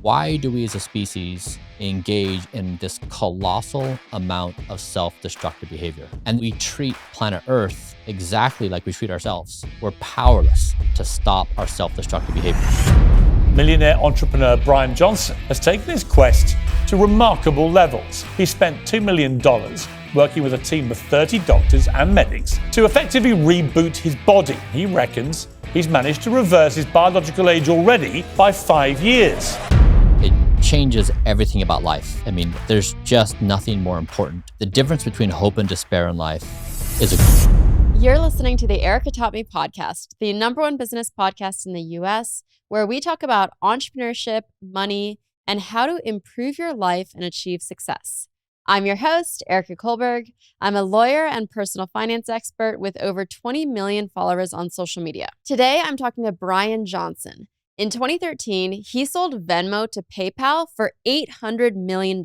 Why do we as a species engage in this colossal amount of self-destructive behavior? And we treat planet Earth exactly like we treat ourselves. We're powerless to stop our self-destructive behavior. Millionaire entrepreneur Bryan Johnson has taken his quest to remarkable levels. He spent $2 million working with a team of 30 doctors and medics to effectively reboot his body. He reckons he's managed to reverse his biological age already by 5 years. It changes everything about life. I mean, there's just nothing more important. The difference between hope and despair in life is You're listening to the Erika Taught Me podcast, the #1 business podcast in the US, where we talk about entrepreneurship, money, and how to improve your life and achieve success. I'm your host, Erika Kullberg. I'm a lawyer and personal finance expert with over 20 million followers on social media. Today, I'm talking to Bryan Johnson. In 2013, he sold Venmo to PayPal for $800 million.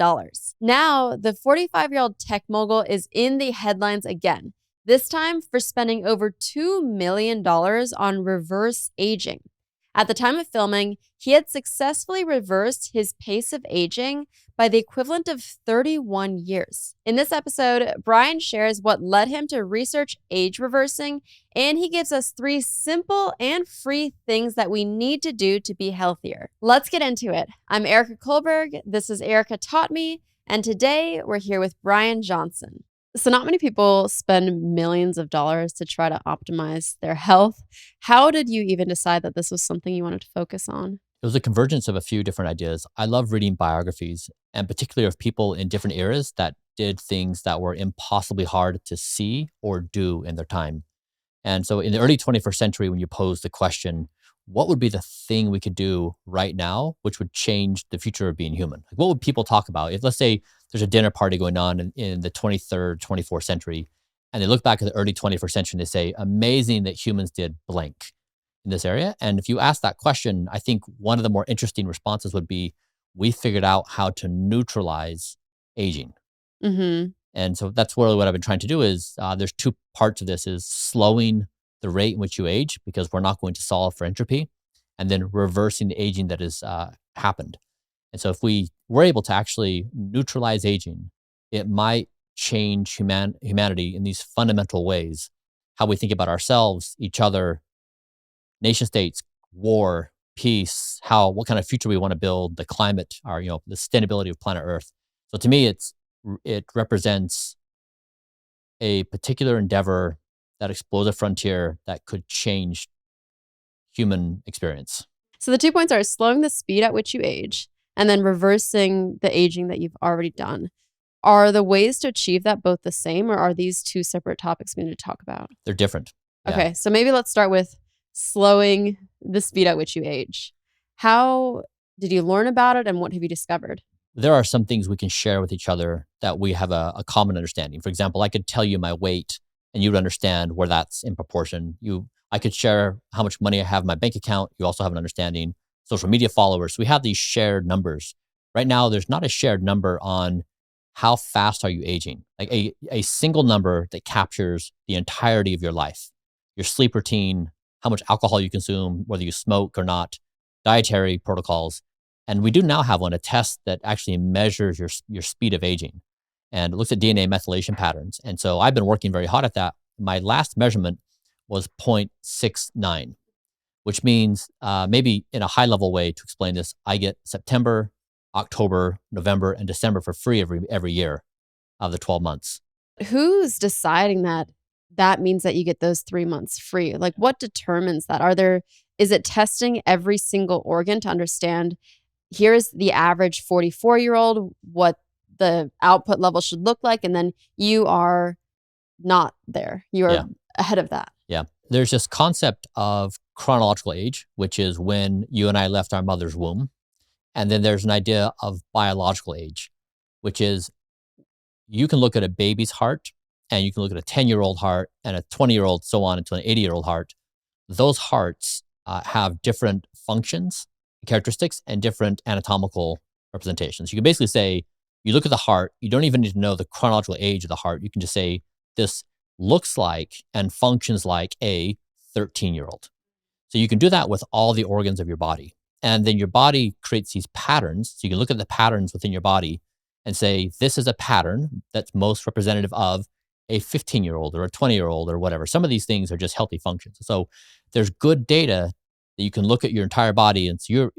Now, the 45-year-old tech mogul is in the headlines again, this time for spending over $2 million on reverse aging. At the time of filming, he had successfully reversed his pace of aging by the equivalent of 31 years. In this episode, Bryan shares what led him to research age reversing, and he gives us 3 simple and free things that we need to do to be healthier. Let's get into it. I'm Erika Kullberg. This is Erika Taught Me, and today we're here with Bryan Johnson. So not many people spend millions of dollars to try to optimize their health. How did you even decide that this was something you wanted to focus on? It was a convergence of a few different ideas. I love reading biographies, and particularly of people in different eras that did things that were impossibly hard to see or do in their time. And so in the early 21st century, when you pose the question, what would be the thing we could do right now, which would change the future of being human? Like, what would people talk about? If, let's say, there's a dinner party going on in the 23rd, 24th century, and they look back at the early 21st century and they say, amazing that humans did blank in this area. And if you ask that question, I think one of the more interesting responses would be, we figured out how to neutralize aging. Mm-hmm. And so that's really what I've been trying to do is, there's 2 parts of this, is slowing the rate in which you age, because we're not going to solve for entropy, and then reversing the aging that has happened. And so if we were able to actually neutralize aging, it might change humanity in these fundamental ways, how we think about ourselves, each other, nation states, war, peace, what kind of future we want to build, the climate, the sustainability of planet Earth. So to me, it represents a particular endeavor that explores a frontier that could change human experience. So the 2 points are slowing the speed at which you age and then reversing the aging that you've already done. Are the ways to achieve that both the same, or are these 2 separate topics we need to talk about? They're different. Yeah. Okay, so maybe let's start with slowing the speed at which you age. How did you learn about it, and what have you discovered? There are some things we can share with each other that we have a common understanding. For example, I could tell you my weight and you would understand where that's in proportion. I could share how much money I have in my bank account. You also have an understanding. Social media followers. So we have these shared numbers. Right now, there's not a shared number on how fast are you aging. Like a single number that captures the entirety of your life, your sleep routine, how much alcohol you consume, whether you smoke or not, dietary protocols. And we do now have a test that actually measures your speed of aging. And it looks at DNA methylation patterns. And so I've been working very hard at that. My last measurement was 0.69, which means maybe in a high level way to explain this, I get September, October, November, and December for free every year of the 12 months. Who's deciding that means that you get those 3 months free? Like, what determines that? Is it testing every single organ to understand, here's the average 44-year-old, what the output level should look like, and then you are not there. You are ahead of that. Yeah. There's this concept of chronological age, which is when you and I left our mother's womb. And then there's an idea of biological age, which is you can look at a baby's heart and you can look at a 10-year-old heart and a 20-year-old, so on, into an 80-year-old heart. Those hearts have different functions, characteristics, and different anatomical representations. You can basically say, you look at the heart, you don't even need to know the chronological age of the heart. You can just say, this looks like and functions like a 13-year-old. So you can do that with all the organs of your body. And then your body creates these patterns. So you can look at the patterns within your body and say, this is a pattern that's most representative of a 15-year-old or a 20-year-old or whatever. Some of these things are just healthy functions. So there's good data that you can look at your entire body, and so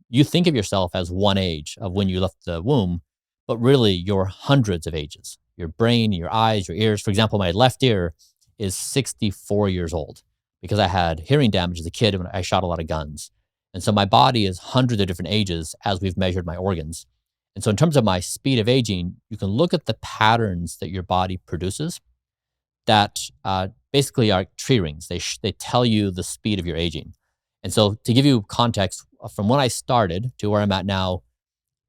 you think of yourself as one age of when you left the womb, but really you're hundreds of ages. Your brain, your eyes, your ears. For example, my left ear is 64 years old because I had hearing damage as a kid when I shot a lot of guns. And so my body is hundreds of different ages as we've measured my organs. And so in terms of my speed of aging, you can look at the patterns that your body produces that basically are tree rings. They tell you the speed of your aging. And so to give you context, from when I started to where I'm at now,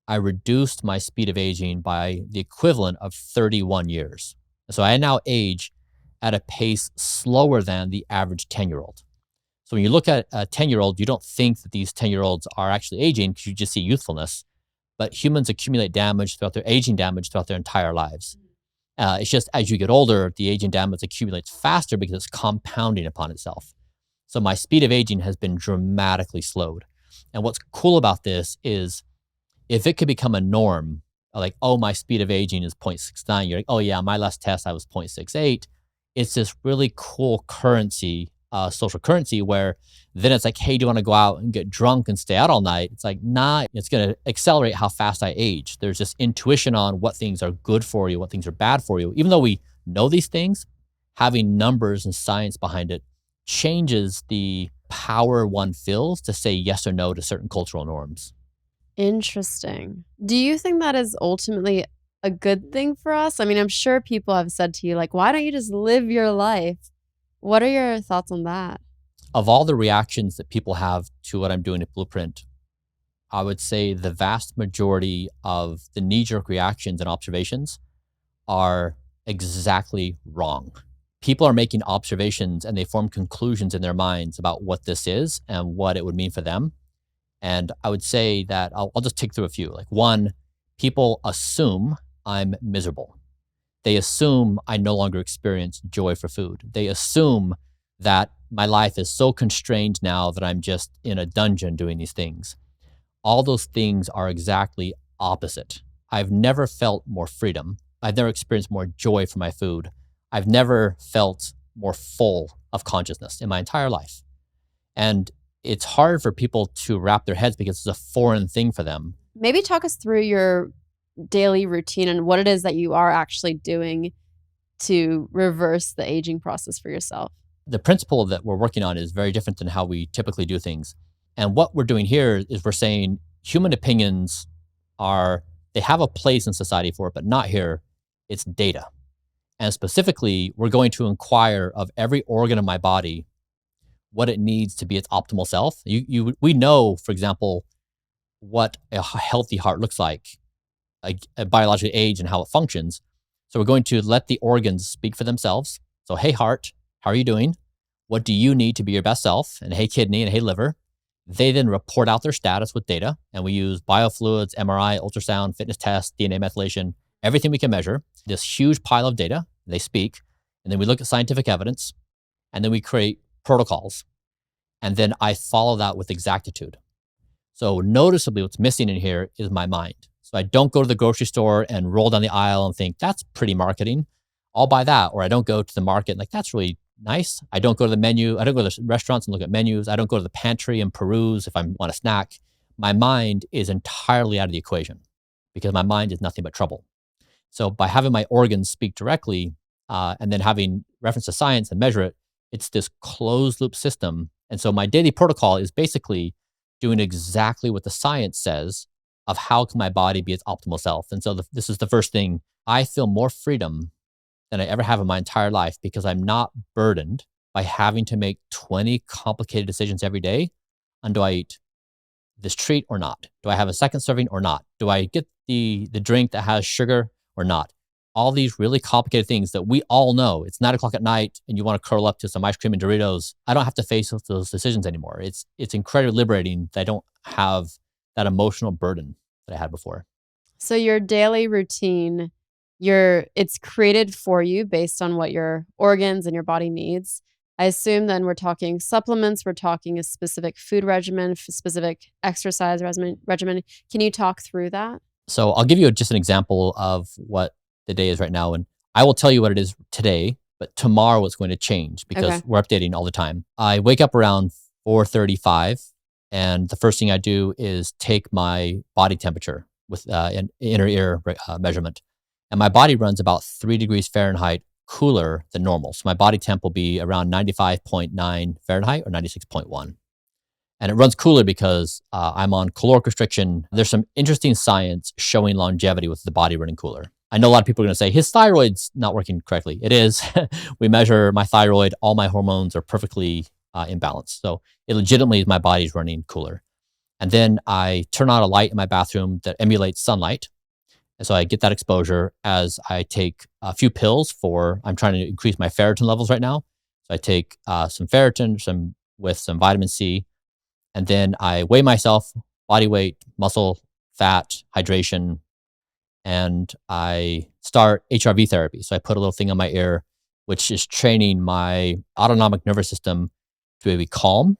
I reduced my speed of aging by the equivalent of 31 years. So I now age at a pace slower than the average 10-year-old. So when you look at a 10-year-old, you don't think that these 10-year-olds are actually aging because you just see youthfulness. But humans accumulate aging damage throughout their entire lives. It's just as you get older, the aging damage accumulates faster because it's compounding upon itself. So my speed of aging has been dramatically slowed. And what's cool about this is if it could become a norm, like, oh, my speed of aging is 0.69, you're like, oh yeah, my last test, I was 0.68. It's this really cool currency, social currency, where then it's like, hey, do you want to go out and get drunk and stay out all night? It's like, nah, it's going to accelerate how fast I age. There's this intuition on what things are good for you, what things are bad for you. Even though we know these things, having numbers and science behind it changes the power one feels to say yes or no to certain cultural norms. Interesting. Do you think that is ultimately a good thing for us? I mean, I'm sure people have said to you, like, why don't you just live your life? What are your thoughts on that? Of all the reactions that people have to what I'm doing at Blueprint, I would say the vast majority of the knee-jerk reactions and observations are exactly wrong. People are making observations and they form conclusions in their minds about what this is and what it would mean for them. And I would say that I'll just tick through a few. Like, one, people assume I'm miserable. They assume I no longer experience joy for food. They assume that my life is so constrained now that I'm just in a dungeon doing these things. All those things are exactly opposite. I've never felt more freedom. I've never experienced more joy for my food. I've never felt more full of consciousness in my entire life. And it's hard for people to wrap their heads because it's a foreign thing for them. Maybe talk us through your daily routine and what it is that you are actually doing to reverse the aging process for yourself. The principle that we're working on is very different than how we typically do things. And what we're doing here is we're saying human opinions they have a place in society for it, but not here. It's data. And specifically, we're going to inquire of every organ of my body what it needs to be its optimal self. We know, for example, what a healthy heart looks like, a biological age and how it functions. So we're going to let the organs speak for themselves. So, hey, heart, how are you doing? What do you need to be your best self? And hey, kidney, and hey, liver. They then report out their status with data. And we use biofluids, MRI, ultrasound, fitness tests, DNA methylation, everything we can measure, this huge pile of data. They speak. And then we look at scientific evidence. And then we create protocols. And then I follow that with exactitude. So noticeably, what's missing in here is my mind. So I don't go to the grocery store and roll down the aisle and think, that's pretty marketing. I'll buy that. Or I don't go to the market and like, that's really nice. I don't go to the menu. I don't go to the restaurants and look at menus. I don't go to the pantry and peruse if I want a snack. My mind is entirely out of the equation because my mind is nothing but trouble. So by having my organs speak directly and then having reference to science and measure it, it's this closed loop system. And so my daily protocol is basically doing exactly what the science says of how can my body be its optimal self. And so this is the first thing. I feel more freedom than I ever have in my entire life because I'm not burdened by having to make 20 complicated decisions every day. And do I eat this treat or not? Do I have a second serving or not? Do I get the drink that has sugar or not? All these really complicated things that we all know. It's 9:00 at night and you want to curl up to some ice cream and Doritos. I don't have to face those decisions anymore. It's incredibly liberating that I don't have that emotional burden that I had before. So your daily routine, it's created for you based on what your organs and your body needs. I assume then we're talking supplements, we're talking a specific food regimen, specific exercise regimen. Can you talk through that? So I'll give you just an example of what the day is right now. And I will tell you what it is today, but tomorrow it's going to change because Okay. we're updating all the time. I wake up around 4:35, and the first thing I do is take my body temperature with an inner ear measurement. And my body runs about 3 degrees Fahrenheit cooler than normal. So my body temp will be around 95.9 Fahrenheit or 96.1. And it runs cooler because I'm on caloric restriction. There's some interesting science showing longevity with the body running cooler. I know a lot of people are going to say his thyroid's not working correctly. It is. We measure my thyroid. All my hormones are perfectly in balance. So it legitimately is my body's running cooler. And then I turn on a light in my bathroom that emulates sunlight. And so I get that exposure as I take a few pills I'm trying to increase my ferritin levels right now. So I take some ferritin, with some vitamin C, and then I weigh myself, body weight, muscle, fat, hydration, and I start HRV therapy. So I put a little thing on my ear, which is training my autonomic nervous system to be calm,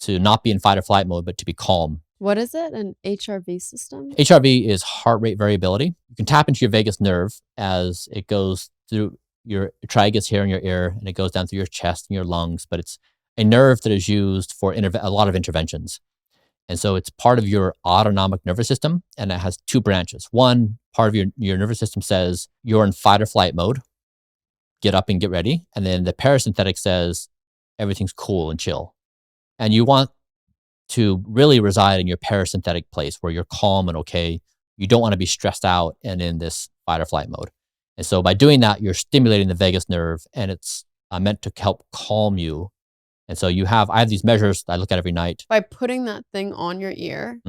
to not be in fight or flight mode, but to be calm. What is it? An HRV system? HRV is heart rate variability. You can tap into your vagus nerve as it goes through your tragus here in your ear, and it goes down through your chest and your lungs, but it's a nerve that is used for a lot of interventions. And so it's part of your autonomic nervous system, and it has two branches. One part of your nervous system says you're in fight or flight mode, get up and get ready. And then the parasympathetic says everything's cool and chill. And you want to really reside in your parasympathetic place where you're calm and okay. You don't want to be stressed out and in this fight or flight mode. And so by doing that, you're stimulating the vagus nerve, and it's meant to help calm you. And so I have these measures that I look at every night. By putting that thing on your ear,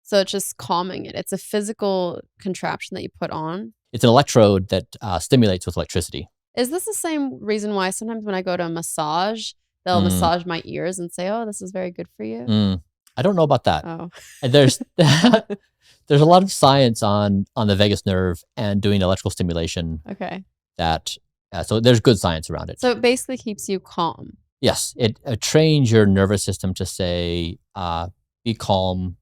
so it's just calming it. It's a physical contraption that you put on. It's an electrode that stimulates with electricity. Is this the same reason why sometimes when I go to a massage, they'll massage my ears and say, "Oh, this is very good for you"? I don't know about that. Oh, And there's a lot of science on the vagus nerve and doing electrical stimulation. okay. So there's good science around it. So it basically keeps you calm. Yes, it trains your nervous system to say, be calm,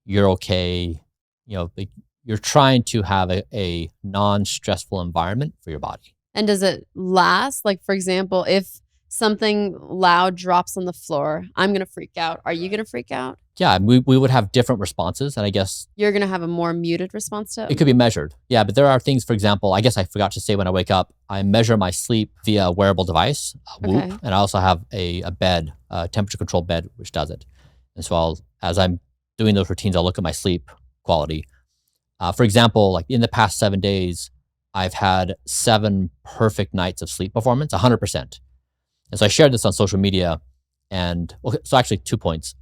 you're okay. You're trying to have a non-stressful environment for your body. And does it last? Like, for example, if something loud drops on the floor, I'm going to freak out. Are you going to freak out? Yeah, we would have different responses, and I guess You're going to have a more muted response to it? it could be measured. Yeah, but there are things, for example, I guess I forgot to say when I wake up, I measure my sleep via a wearable device, a Whoop, Okay. and I also have a bed, a temperature-controlled bed, which does it. And so as I'm doing those routines, I'll look at my sleep quality. For example, like in the past 7 days, I've had 7 perfect nights of sleep performance, 100%. And so I shared this on social media, so actually 2 points.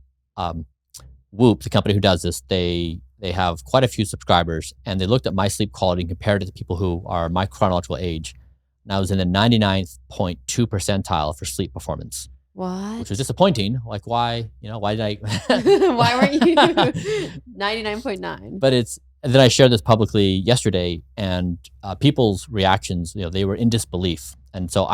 Whoop, the company who does this, they have quite a few subscribers, and they looked at my sleep quality and compared it to people who are my chronological age. And I was in the 99.2 percentile for sleep performance, What? which was disappointing. Like, why did I? Why weren't you 99.9? But then I shared this publicly yesterday, and people's reactions, they were in disbelief. And so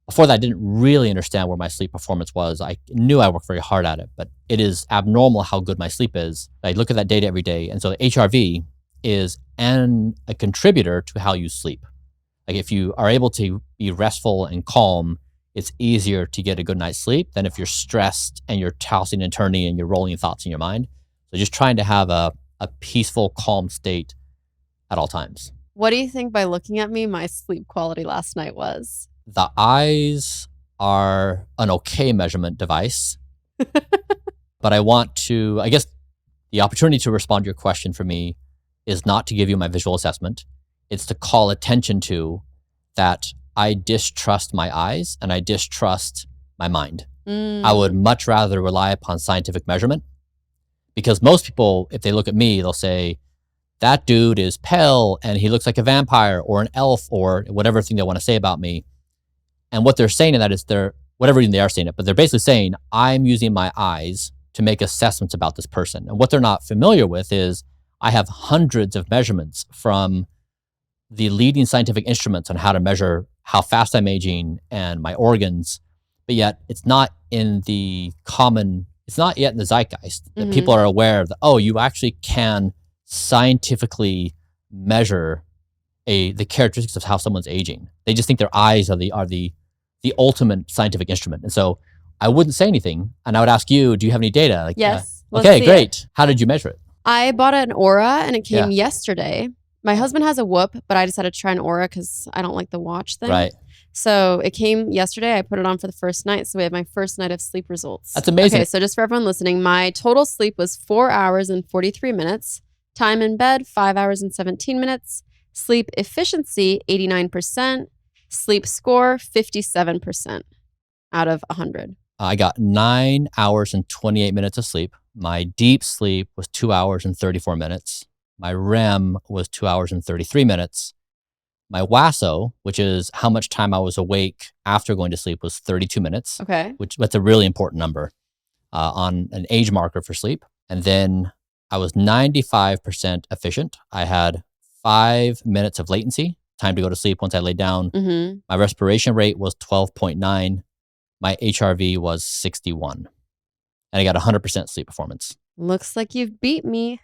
before that, I didn't really understand where my sleep performance was. I knew I worked very hard at it, but it is abnormal how good my sleep is. I look at that data every day. And so the HRV is a contributor to how you sleep. Like if you are able to be restful and calm, it's easier to get a good night's sleep than if you're stressed and you're tossing and turning and you're rolling thoughts in your mind. So just trying to have a peaceful, calm state at all times. What do you think by looking at me, my sleep quality last night was? The eyes are an okay measurement device, but I guess the opportunity to respond to your question for me is not to give you my visual assessment. It's to call attention to that I distrust my eyes and I distrust my mind. I would much rather rely upon scientific measurement, because most people, if they look at me, they'll say, that dude is pale and he looks like a vampire or an elf or whatever thing they want to say about me. And what they're saying in that is whatever reason they are saying it, but they're basically saying, I'm using my eyes to make assessments about this person. And what they're not familiar with is I have hundreds of measurements from the leading scientific instruments on how to measure how fast I'm aging and my organs. but yet it's not in the common, it's not yet in the zeitgeist that people are aware that, oh, you actually can scientifically measure the characteristics of how someone's aging. They just think their eyes are the ultimate scientific instrument. And so I wouldn't say anything, and I would ask you, do you have any data? Like, Yes. Let's okay, see great. it. How did you measure it? I bought an Aura and it came Yeah. yesterday. My husband has a Whoop, but I decided to try an Aura because I don't like the watch thing. Right. So it came yesterday. I put it on for the first night. So we have my first night of sleep results. That's amazing. Okay, so just for everyone listening, my total sleep was 4 hours and 43 minutes. Time in bed, 5 hours and 17 minutes. Sleep efficiency, 89%. Sleep score, 57% out of 100. I got 9 hours and 28 minutes of sleep. My deep sleep was 2 hours and 34 minutes. My REM was 2 hours and 33 minutes. My WASO, which is how much time I was awake after going to sleep, was 32 minutes. Okay. That's a really important number on an age marker for sleep. And then I was 95% efficient. I had 5 minutes of latency, time to go to sleep once I laid down. My respiration rate was 12.9. My HRV was 61. And I got 100% sleep performance. Looks like you've beat me.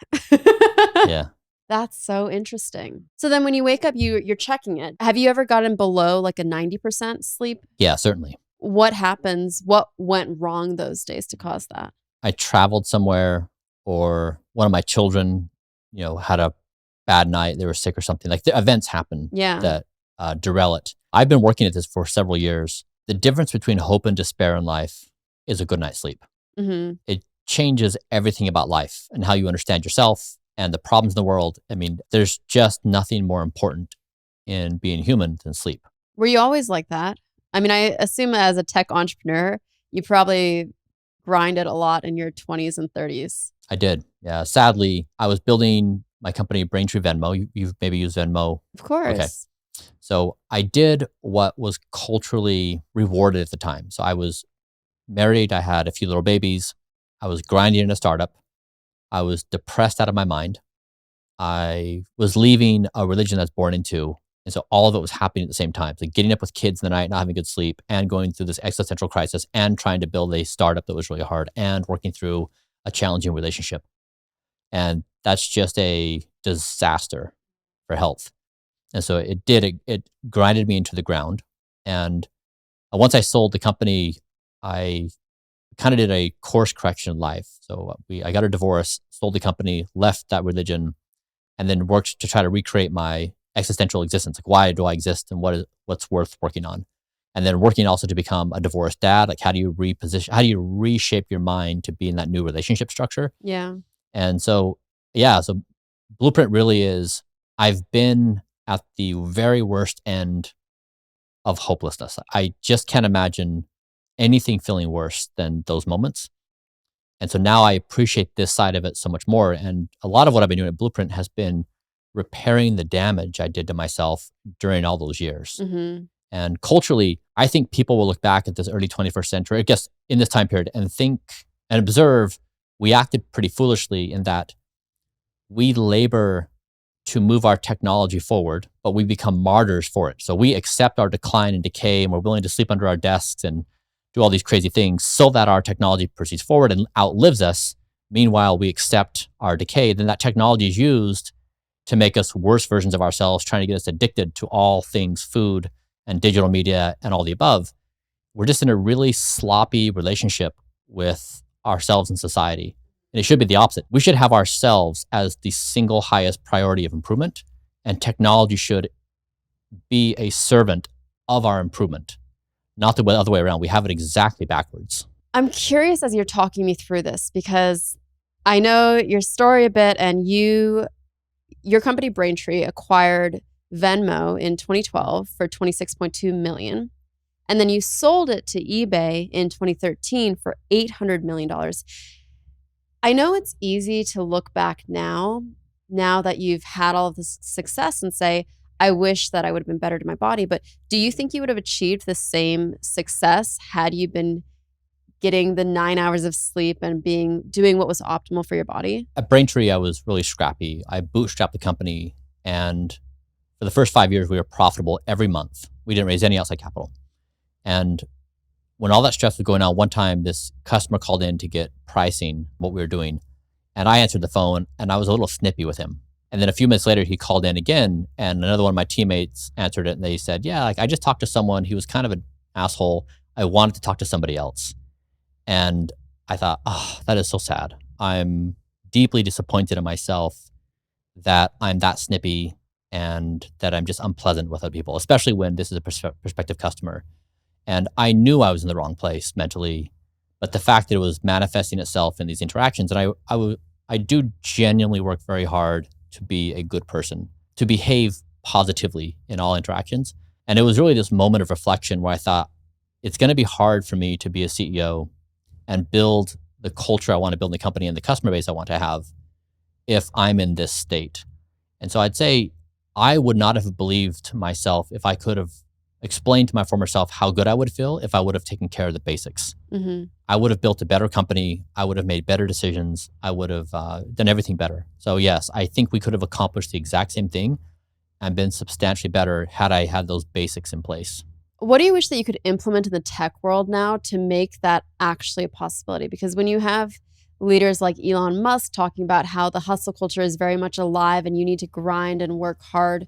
Yeah. That's so interesting. So then when you wake up, you're checking it. Have you ever gotten below like a 90% sleep? Yeah, certainly. What happens? What went wrong those days to cause that? I traveled somewhere, or one of my children, had a bad night. They were sick or something. Like, the events happen that derail it. I've been working at this for several years. The difference between hope and despair in life is a good night's sleep. It changes everything about life and how you understand yourself and the problems in the world. I mean, there's just nothing more important in being human than sleep. Were you always like that? I mean, I assume as a tech entrepreneur, you probably grinded a lot in your 20s and 30s. I did. Yeah. Sadly, I was building my company, Braintree Venmo. You've maybe used Venmo. Of course. Okay. So I did what was culturally rewarded at the time. So I was married. I had a few little babies. I was grinding in a startup. I was depressed out of my mind. I was leaving a religion that's born into. And so all of it was happening at the same time. So getting up with kids in the night, not having good sleep, and going through this existential crisis, and trying to build a startup that was really hard, and working through a challenging relationship. And that's just a disaster for health. And so it grinded me into the ground. And once I sold the company, I kind of did a course correction in life. So I got a divorce, sold the company, left that religion, and then worked to try to recreate my existential existence. Like, why do I exist, and what's worth working on? And then working also to become a divorced dad. Like, how do you reshape your mind to be in that new relationship structure? Yeah. And so, so Blueprint really is, I've been at the very worst end of hopelessness. I just can't imagine anything feeling worse than those moments. And so now I appreciate this side of it so much more. And a lot of what I've been doing at Blueprint has been repairing the damage I did to myself during all those years. And culturally, I think people will look back at this early 21st century, I guess, in this time period, and think and observe we acted pretty foolishly in that we labor to move our technology forward, but we become martyrs for it. So we accept our decline and decay, and we're willing to sleep under our desks and do all these crazy things so that our technology proceeds forward and outlives us. Meanwhile, we accept our decay. Then that technology is used to make us worse versions of ourselves, trying to get us addicted to all things food and digital media and all the above. We're just in a really sloppy relationship with ourselves and society. And it should be the opposite. We should have ourselves as the single highest priority of improvement, and technology should be a servant of our improvement, not the other way around. We have it exactly backwards. I'm curious as you're talking me through this, because I know your story a bit, and your company Braintree acquired Venmo in 2012 for $26.2 million. And then you sold it to eBay in 2013 for $800 million. I know it's easy to look back now that you've had all of this success, and say, I wish that I would have been better to my body. But do you think you would have achieved the same success had you been getting the 9 hours of sleep and doing what was optimal for your body? At Braintree, I was really scrappy. I bootstrapped the company, and for the first 5 years, we were profitable every month. We didn't raise any outside capital. And When all that stress was going on, one time this customer called in to get pricing, what we were doing. And I answered the phone and I was a little snippy with him. And then a few minutes later, he called in again and another one of my teammates answered it. And they said, yeah, like I just talked to someone. He was kind of an asshole. I wanted to talk to somebody else. And I thought, oh, that is so sad. I'm deeply disappointed in myself that I'm that snippy and that I'm just unpleasant with other people, especially when this is a prospective customer. And I knew I was in the wrong place mentally, but the fact that it was manifesting itself in these interactions, and I do genuinely work very hard to be a good person, to behave positively in all interactions. And it was really this moment of reflection where I thought, it's going to be hard for me to be a CEO and build the culture I want to build in the company and the customer base I want to have if I'm in this state. And so I'd say I would not have believed myself if I could have explained to my former self how good I would feel if I would have taken care of the basics. Mm-hmm. I would have built a better company. I would have made better decisions. I would have done everything better. So yes, I think we could have accomplished the exact same thing and been substantially better had I had those basics in place. What do you wish that you could implement in the tech world now to make that actually a possibility? Because when you have leaders like Elon Musk talking about how the hustle culture is very much alive and you need to grind and work hard,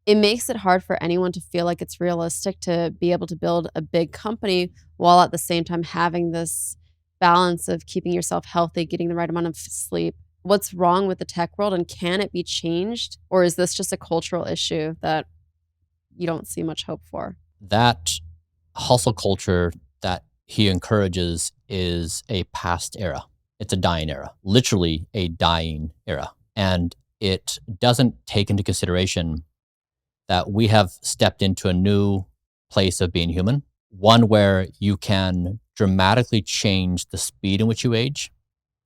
it makes it hard for anyone to feel like it's realistic to be able to build a big company while at the same time having this balance of keeping yourself healthy, getting the right amount of sleep. What's wrong with the tech world and can it be changed? Or is this just a cultural issue that you don't see much hope for? That hustle culture that he encourages is a past era. It's a dying era, literally a dying era. And it doesn't take into consideration that we have stepped into a new place of being human, one where you can dramatically change the speed in which you age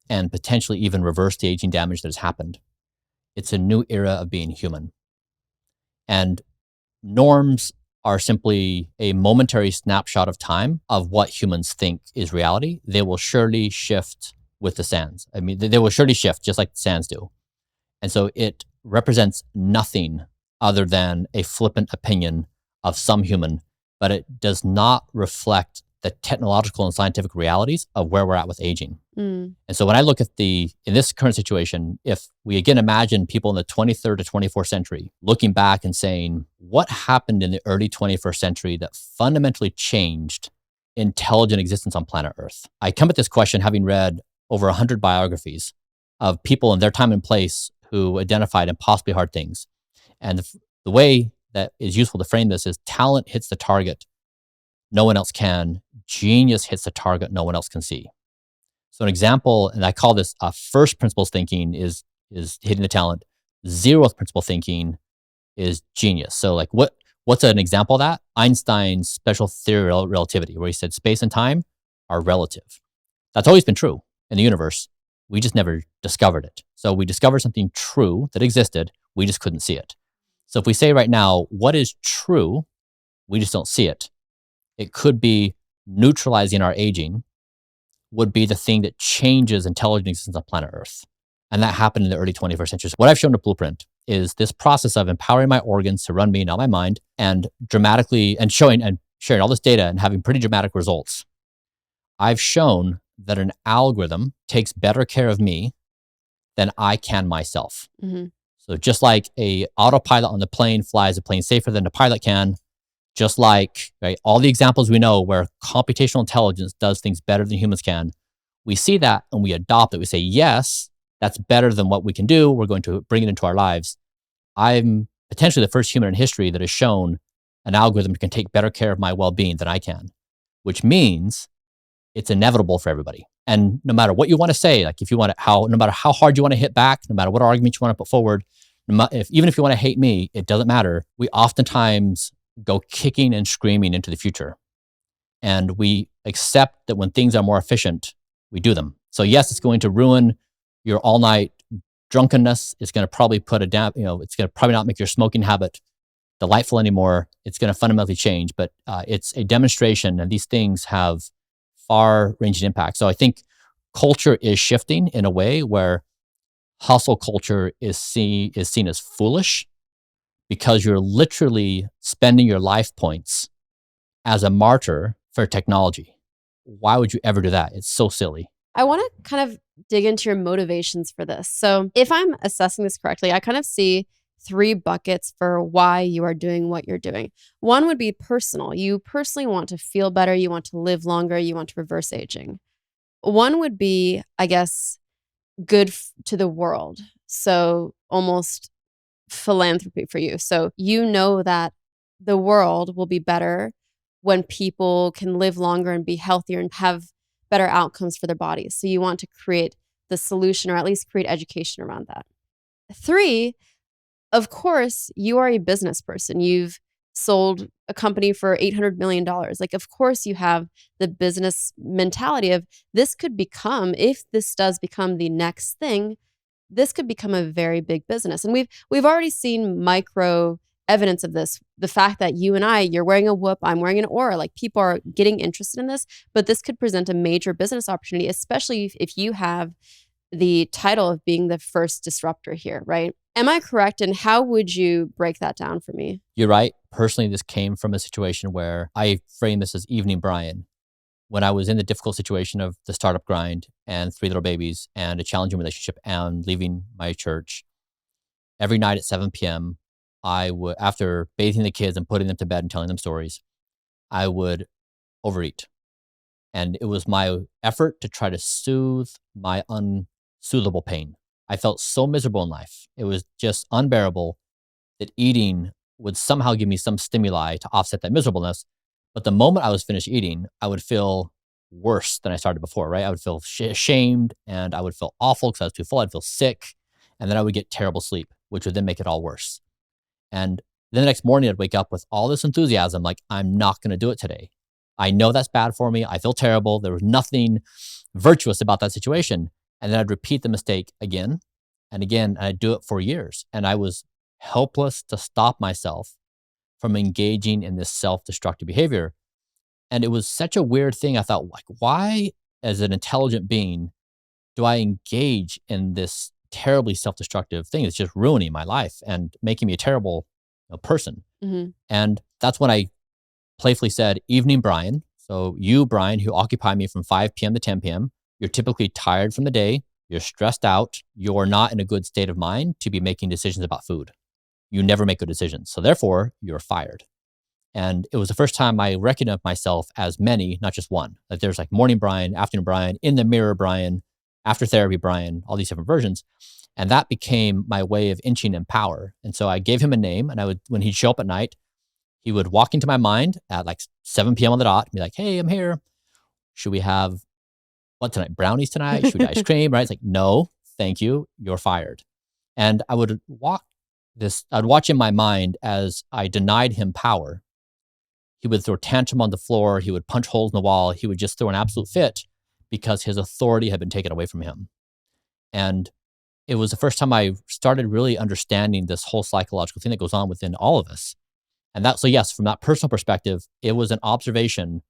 and potentially even reverse the aging damage that has happened. It's a new era of being human. And norms are simply a momentary snapshot of time of what humans think is reality. They will surely shift with the sands. I mean, they will surely shift just like the sands do. And so it represents nothing other than a flippant opinion of some human, but it does not reflect the technological and scientific realities of where we're at with aging. Mm. And so when I look at in this current situation, if we again imagine people in the 23rd to 24th century looking back and saying, what happened in the early 21st century that fundamentally changed intelligent existence on planet Earth? I come at this question having read over 100 biographies of people in their time and place who identified impossibly hard things. And the way that is useful to frame this is talent hits the target no one else can. Genius hits the target no one else can see. So an example, and I call this first principles thinking is hitting the talent. Zeroth principle thinking is genius. So like what's an example of that? Einstein's special theory of relativity, where he said space and time are relative. That's always been true in the universe. We just never discovered it. So we discovered something true that existed. We just couldn't see it. So if we say right now, what is true? We just don't see it. It could be neutralizing our aging would be the thing that changes intelligent existence on planet Earth. And that happened in the early 21st century. So what I've shown in Blueprint is this process of empowering my organs to run me, not my mind, and dramatically and showing and sharing all this data and having pretty dramatic results. I've shown that an algorithm takes better care of me than I can myself. Mm-hmm. So just like a autopilot on the plane flies a plane safer than a pilot can, just like all the examples we know where computational intelligence does things better than humans can, we see that and we adopt it. We say, yes, that's better than what we can do. We're going to bring it into our lives. I'm potentially the first human in history that has shown an algorithm can take better care of my well-being than I can, which means it's inevitable for everybody. And no matter what you want to say, like if you want to, no matter how hard you want to hit back, no matter what argument you want to put forward, even if you want to hate me, it doesn't matter. We oftentimes go kicking and screaming into the future. And we accept that when things are more efficient, we do them. So yes, it's going to ruin your all-night drunkenness. It's going to probably put it's going to probably not make your smoking habit delightful anymore. It's going to fundamentally change, but it's a demonstration, and these things have far-ranging impact. So I think culture is shifting in a way where hustle culture is seen as foolish, because you're literally spending your life points as a martyr for technology. Why would you ever do that? It's so silly. I want to kind of dig into your motivations for this. So, if I'm assessing this correctly, I kind of see three buckets for why you are doing what you're doing. One would be personal. You personally want to feel better, you want to live longer, you want to reverse aging. One would be, I guess, good to the world. So, almost philanthropy for you. So, you know that the world will be better when people can live longer and be healthier and have better outcomes for their bodies. So, you want to create the solution or at least create education around that. Three, of course, you are a business person. You've sold a company for $800 million. Like, of course, you have the business mentality of this could become, if this does become the next thing, this could become a very big business. And we've already seen micro evidence of this. The fact that you and I, you're wearing a whoop, I'm wearing an aura, like people are getting interested in this, but this could present a major business opportunity, especially if you have the title of being the first disruptor here, right? Am I correct? And how would you break that down for me? You're right. Personally, this came from a situation where I frame this as evening Bryan. When I was in the difficult situation of the startup grind and 3 little babies and a challenging relationship and leaving my church, every night at 7 p.m., I would, after bathing the kids and putting them to bed and telling them stories, I would overeat. And it was my effort to try to soothe my unsoothable pain. I felt so miserable in life. It was just unbearable that eating would somehow give me some stimuli to offset that miserableness. But the moment I was finished eating, I would feel worse than I started before, right? I would feel ashamed and I would feel awful because I was too full. I'd feel sick. And then I would get terrible sleep, which would then make it all worse. And then the next morning, I'd wake up with all this enthusiasm, like, I'm not going to do it today. I know that's bad for me. I feel terrible. There was nothing virtuous about that situation. And then I'd repeat the mistake again and again, and I'd do it for years. And I was helpless to stop myself from engaging in this self-destructive behavior. And it was such a weird thing. I thought, like, why, as an intelligent being, do I engage in this terribly self-destructive thing that's just ruining my life and making me a terrible person? Mm-hmm. And that's when I playfully said, evening Bryan. So you, Bryan, who occupy me from 5 p.m. to 10 p.m., you're typically tired from the day, you're stressed out, you're not in a good state of mind to be making decisions about food. You never make good decisions. So therefore, you're fired. And it was the first time I recognized myself as many, not just one. Like there's like morning Bryan, afternoon Bryan, in the mirror Bryan, after therapy Bryan, all these different versions. And that became my way of inching in power. And so I gave him a name, and I would, when he'd show up at night, he would walk into my mind at like 7 p.m. on the dot and be like, hey, I'm here. Should we have what tonight? Brownies tonight? Should we do ice cream? Right? It's like, no, thank you. You're fired. And I would I'd watch in my mind as I denied him power. He would throw tantrum on the floor. He would punch holes in the wall. He would just throw an absolute fit because his authority had been taken away from him. And it was the first time I started really understanding this whole psychological thing that goes on within all of us. And that, so yes, from that personal perspective, it was an observation.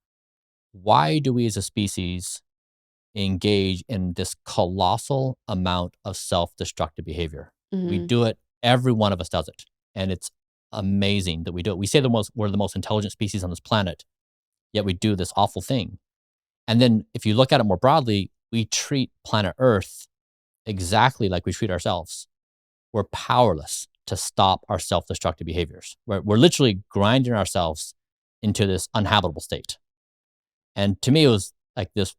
Why do we as a species engage in this colossal amount of self-destructive behavior? Mm-hmm. We do it. Every one of us does it. And it's amazing that we do it. We say we're the most intelligent species on this planet, yet we do this awful thing. And then if you look at it more broadly, we treat planet Earth exactly like we treat ourselves. We're powerless to stop our self-destructive behaviors. We're literally grinding ourselves into this uninhabitable state. And to me, it was like this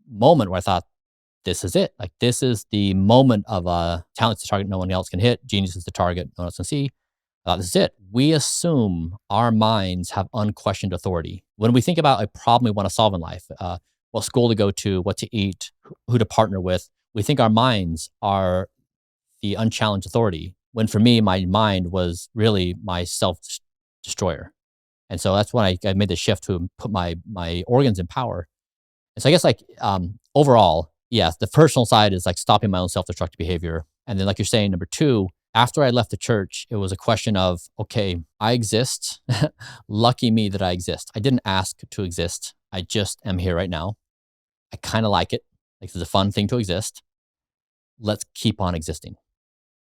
moment where I thought, this is it. Like, this is the moment of talent's the target no one else can hit. Genius is the target no one else can see. I thought, this is it. We assume our minds have unquestioned authority. When we think about a problem we want to solve in life, what school to go to, what to eat, who to partner with, we think our minds are the unchallenged authority. When for me, my mind was really my self-destroyer. And so that's when I made the shift to put my organs in power. And so I guess overall, yes, the personal side is like stopping my own self-destructive behavior. And then like you're saying, number 2, after I left the church, it was a question of, okay, I exist. Lucky me that I exist. I didn't ask to exist. I just am here right now. I kind of like it. Like, it's a fun thing to exist. Let's keep on existing.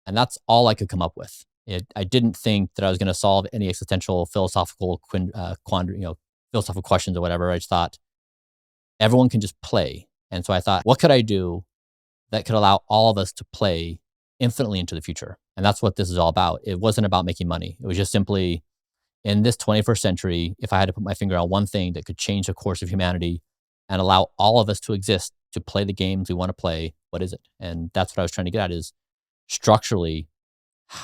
And that's all I could come up with. I didn't think that I was going to solve any existential philosophical philosophical questions or whatever. I just thought everyone can just play. And so I thought, what could I do that could allow all of us to play infinitely into the future? And that's what this is all about. It wasn't about making money. It was just simply, in this 21st century, if I had to put my finger on one thing that could change the course of humanity and allow all of us to exist, to play the games we want to play, what is it? And that's what I was trying to get at, is structurally,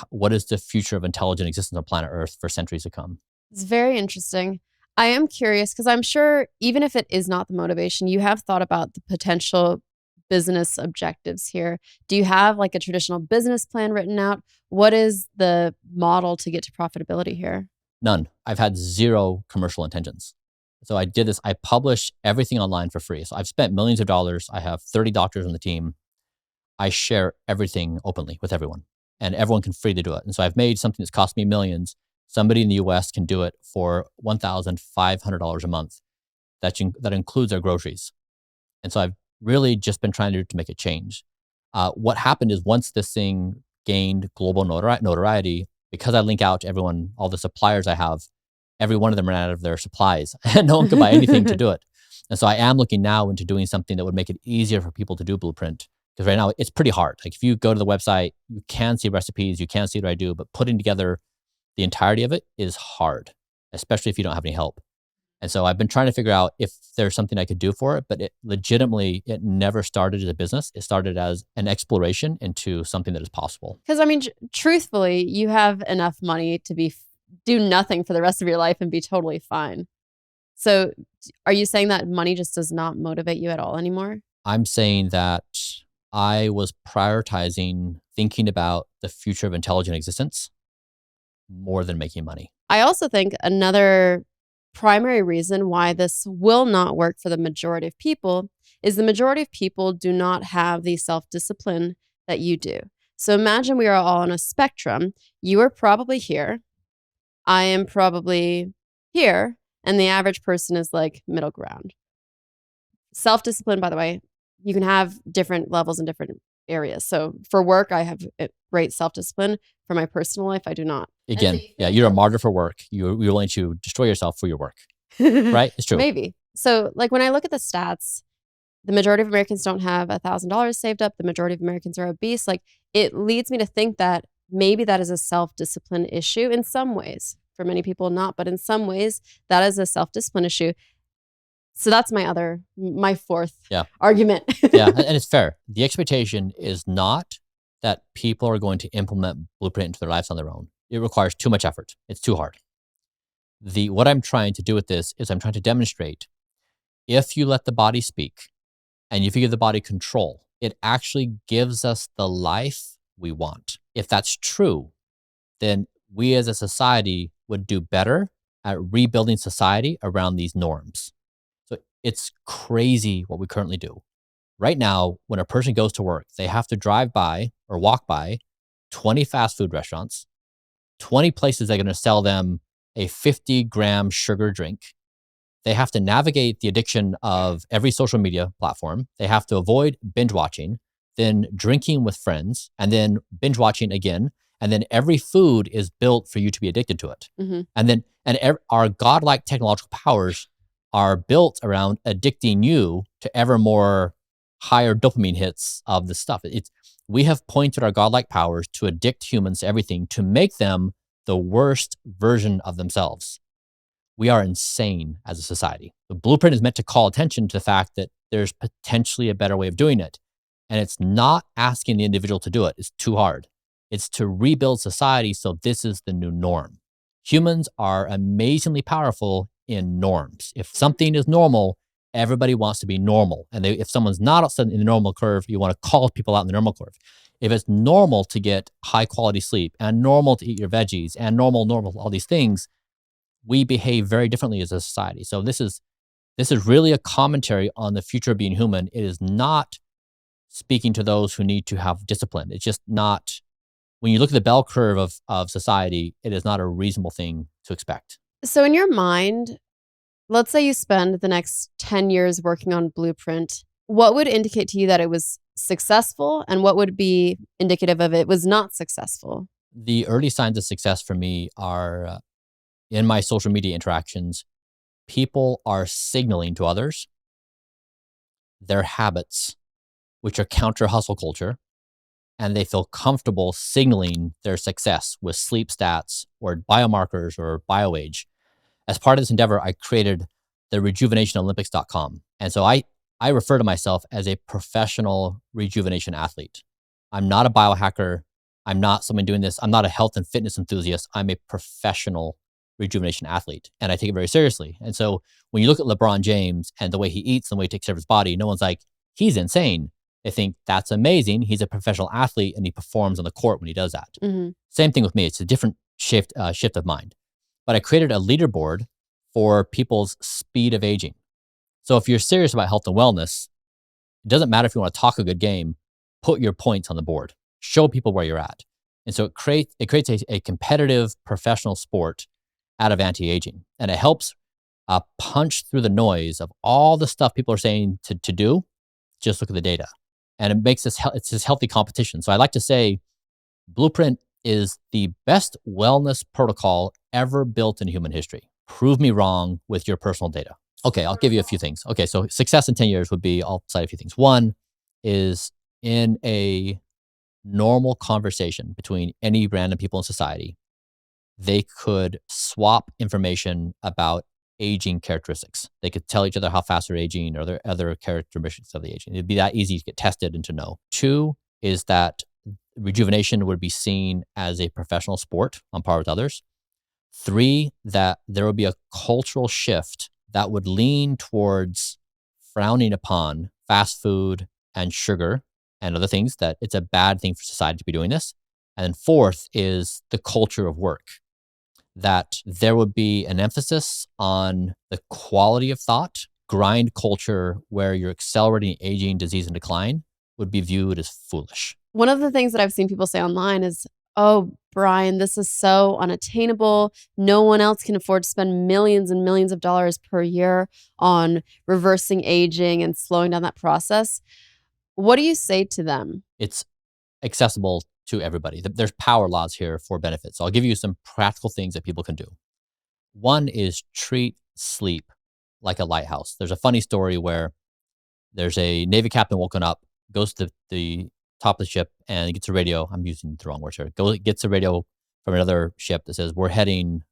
what is the future of intelligent existence on planet Earth for centuries to come? It's very interesting. I am curious because I'm sure even if it is not the motivation, you have thought about the potential business objectives here. Do you have like a traditional business plan written out? What is the model to get to profitability here? None. I've had zero commercial intentions. So I did this. I publish everything online for free. So I've spent millions of dollars. I have 30 doctors on the team. I share everything openly with everyone, and everyone can freely do it. And so I've made something that's cost me millions. Somebody in the US can do it for $1,500 a month. That includes their groceries. And so I've really just been trying to make a change. What happened is, once this thing gained global notoriety, because I link out to everyone, all the suppliers I have, every one of them ran out of their supplies and no one could buy anything to do it. And so I am looking now into doing something that would make it easier for people to do Blueprint. Because right now it's pretty hard. Like, if you go to the website, you can see recipes, you can see what I do, but putting together the entirety of it is hard, especially if you don't have any help. And so I've been trying to figure out if there's something I could do for it, but it never started as a business. It started as an exploration into something that is possible. Because I mean, truthfully, you have enough money to do nothing for the rest of your life and be totally fine. So are you saying that money just does not motivate you at all anymore? I'm saying that I was prioritizing thinking about the future of intelligent existence more than making money. I also think another primary reason why this will not work for the majority of people is the majority of people do not have the self-discipline that you do. So imagine we are all on a spectrum. You are probably here. I am probably here. And the average person is like middle ground. Self-discipline, by the way, you can have different levels in different areas. So for work, I have great self-discipline. For my personal life, I do not. Again, yeah, you're a martyr for work. You're willing to destroy yourself for your work, right? It's true. Maybe. So like when I look at the stats, the majority of Americans don't have $1,000 saved up. The majority of Americans are obese. Like, it leads me to think that maybe that is a self-discipline issue in some ways. For many people, not, but in some ways, that is a self-discipline issue. So that's my fourth argument. Yeah, and it's fair. The expectation is not that people are going to implement Blueprint into their lives on their own. It requires too much effort. It's too hard. What I'm trying to do with this is I'm trying to demonstrate, if you let the body speak and if you give the body control, it actually gives us the life we want. If that's true, then we as a society would do better at rebuilding society around these norms. So it's crazy what we currently do. Right now, when a person goes to work, they have to drive by or walk by 20 fast food restaurants, 20 places that are going to sell them a 50-gram sugar drink. They have to navigate the addiction of every social media platform. They have to avoid binge watching, then drinking with friends, and then binge watching again. And then every food is built for you to be addicted to it. Mm-hmm. And our godlike technological powers are built around addicting you to ever more higher dopamine hits of the stuff. We have pointed our godlike powers to addict humans to everything, to make them the worst version of themselves. We are insane as a society. The Blueprint is meant to call attention to the fact that there's potentially a better way of doing it. And it's not asking the individual to do it. It's too hard. It's to rebuild society so this is the new norm. Humans are amazingly powerful in norms. If something is normal, everybody wants to be normal. And if someone's not in the normal curve, you want to call people out in the normal curve. If it's normal to get high quality sleep and normal to eat your veggies and normal, all these things, we behave very differently as a society. So this is really a commentary on the future of being human. It is not speaking to those who need to have discipline. It's just not. When you look at the bell curve of society, it is not a reasonable thing to expect. So in your mind, let's say you spend the next 10 years working on Blueprint. What would indicate to you that it was successful, and what would be indicative of it was not successful? The early signs of success for me are in my social media interactions. people are signaling to others their habits, which are counter hustle culture, and they feel comfortable signaling their success with sleep stats or biomarkers or bioage. As part of this endeavor, I created the rejuvenationolympics.com. And so I refer to myself as a professional rejuvenation athlete. I'm not a biohacker. I'm not someone doing this. I'm not a health and fitness enthusiast. I'm a professional rejuvenation athlete, and I take it very seriously. And so when you look at LeBron James and the way he eats and the way he takes care of his body, no one's like, he's insane. They think that's amazing. He's a professional athlete and he performs on the court when he does that. Mm-hmm. Same thing with me. It's a different shift of mind. But I created a leaderboard for people's speed of aging. So if you're serious about health and wellness, it doesn't matter if you want to talk a good game, put your points on the board, show people where you're at. And so it creates a competitive professional sport out of anti-aging. And it helps punch through the noise of all the stuff people are saying to do. Just look at the data. And it makes it's this healthy competition. So I like to say Blueprint is the best wellness protocol ever built in human history. Prove me wrong with your personal data. Okay, I'll give you a few things. Okay, so success in 10 years would be, I'll cite a few things. One is in a normal conversation between any random people in society, they could swap information about aging characteristics. They could tell each other how fast they're aging or their other characteristics of the aging. It'd be that easy to get tested and to know. Two is that rejuvenation would be seen as a professional sport on par with others. Three, that there would be a cultural shift that would lean towards frowning upon fast food and sugar and other things, that it's a bad thing for society to be doing this. And then fourth is the culture of work, that there would be an emphasis on the quality of thought. Grind culture, where you're accelerating aging, disease, and decline, would be viewed as foolish. One of the things that I've seen people say online is, oh, Bryan, this is so unattainable. No one else can afford to spend millions and millions of dollars per year on reversing aging and slowing down that process. What do you say to them? It's accessible to everybody. There's power laws here for benefits. So I'll give you some practical things that people can do. One is treat sleep like a lighthouse. There's a funny story where there's a Navy captain woken up, goes to the top of the ship and gets a radio. I'm using the wrong words here. Gets a radio from another ship that says, we're heading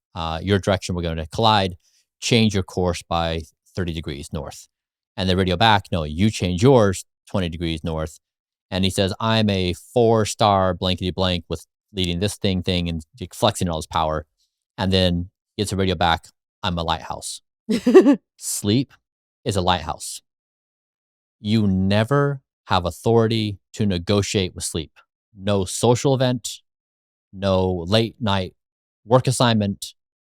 your direction. We're going to collide. Change your course by 30 degrees north. And the radio back, no, you change yours 20 degrees north. And he says, I'm a 4-star blankety blank with leading this thing and flexing all his power. And then gets a radio back, I'm a lighthouse. Sleep is a lighthouse. You never have authority to negotiate with sleep. No social event, no late night work assignment,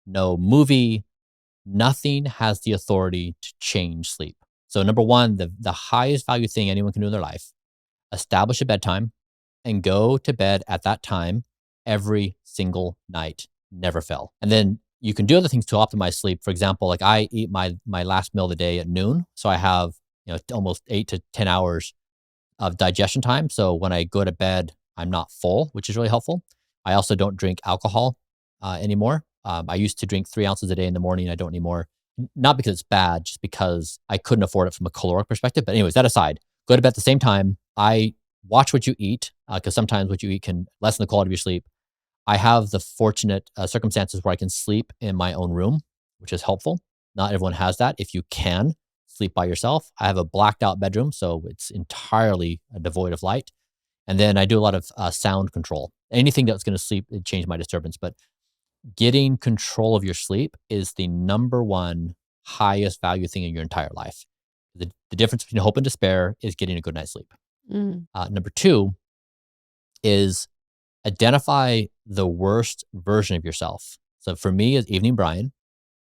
no movie, nothing has the authority to change sleep. So number one, the highest value thing anyone can do in their life, establish a bedtime and go to bed at that time every single night, never fail. And then you can do other things to optimize sleep. For example, like I eat my last meal of the day at noon. So I have, almost 8 to 10 hours of digestion time. So when I go to bed, I'm not full, which is really helpful. I also don't drink alcohol anymore. I used to drink 3 ounces a day in the morning. I don't anymore. Not because it's bad, just because I couldn't afford it from a caloric perspective. But anyways, that aside, go to bed at the same time. I watch what you eat, because sometimes what you eat can lessen the quality of your sleep. I have the fortunate circumstances where I can sleep in my own room, which is helpful. Not everyone has that. If you can sleep by yourself, I have a blacked out bedroom, so it's entirely devoid of light. And then I do a lot of sound control. Anything that's going to change my disturbance. But getting control of your sleep is the number one highest value thing in your entire life. The difference between hope and despair is getting a good night's sleep. Number two is identify the worst version of yourself. So for me, as Evening Bryan,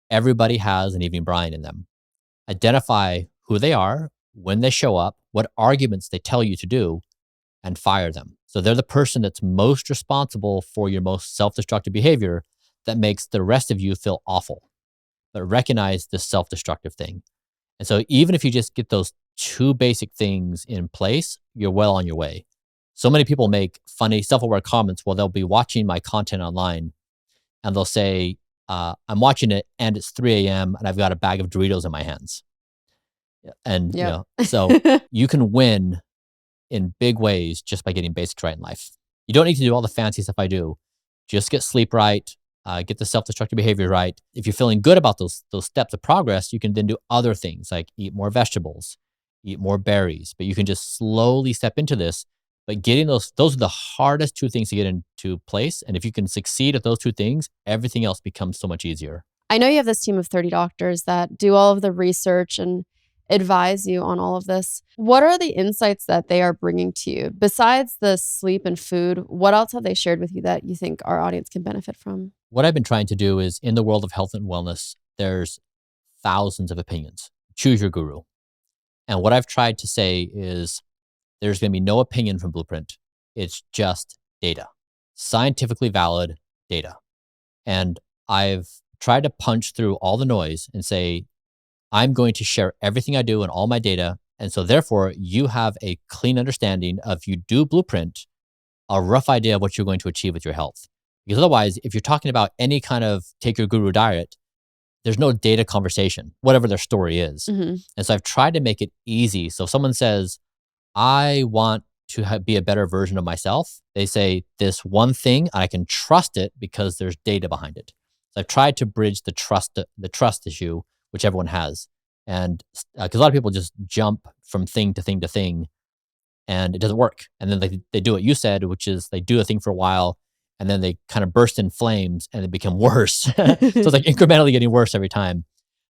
everybody has an Evening Bryan in them. Identify who they are, when they show up, what arguments they tell you to do, and fire them. So they're the person that's most responsible for your most self-destructive behavior that makes the rest of you feel awful. But recognize this self-destructive thing. And so even if you just get those two basic things in place, you're well on your way. So many people make funny self-aware comments while they'll be watching my content online and they'll say, I'm watching it and it's 3 a.m. and I've got a bag of Doritos in my hands. And, Yep. so you can win in big ways just by getting basics right in life. You don't need to do all the fancy stuff I do. Just get sleep right, get the self-destructive behavior right. If you're feeling good about those steps of progress, you can then do other things like eat more vegetables, eat more berries. But you can just slowly step into this. But getting those are the hardest two things to get into place. And if you can succeed at those two things, everything else becomes so much easier. I know you have this team of 30 doctors that do all of the research and advise you on all of this. What are the insights that they are bringing to you? Besides the sleep and food, what else have they shared with you that you think our audience can benefit from? What I've been trying to do is in the world of health and wellness, there's thousands of opinions. Choose your guru. And what I've tried to say is there's going to be no opinion from Blueprint. It's just data, scientifically valid data. And I've tried to punch through all the noise and say, I'm going to share everything I do and all my data. And so therefore you have a clean understanding of, you do Blueprint, a rough idea of what you're going to achieve with your health. Because otherwise, if you're talking about any kind of take your guru diet, there's no data conversation, whatever their story is. Mm-hmm. And so I've tried to make it easy. So if someone says, I want to be a better version of myself, they say this one thing, and I can trust it because there's data behind it. So I've tried to bridge the trust issue, which everyone has. And because a lot of people just jump from thing to thing to thing and it doesn't work. And then they do what you said, which is they do a thing for a while and then they kind of burst in flames and they become worse. So it's like incrementally getting worse every time.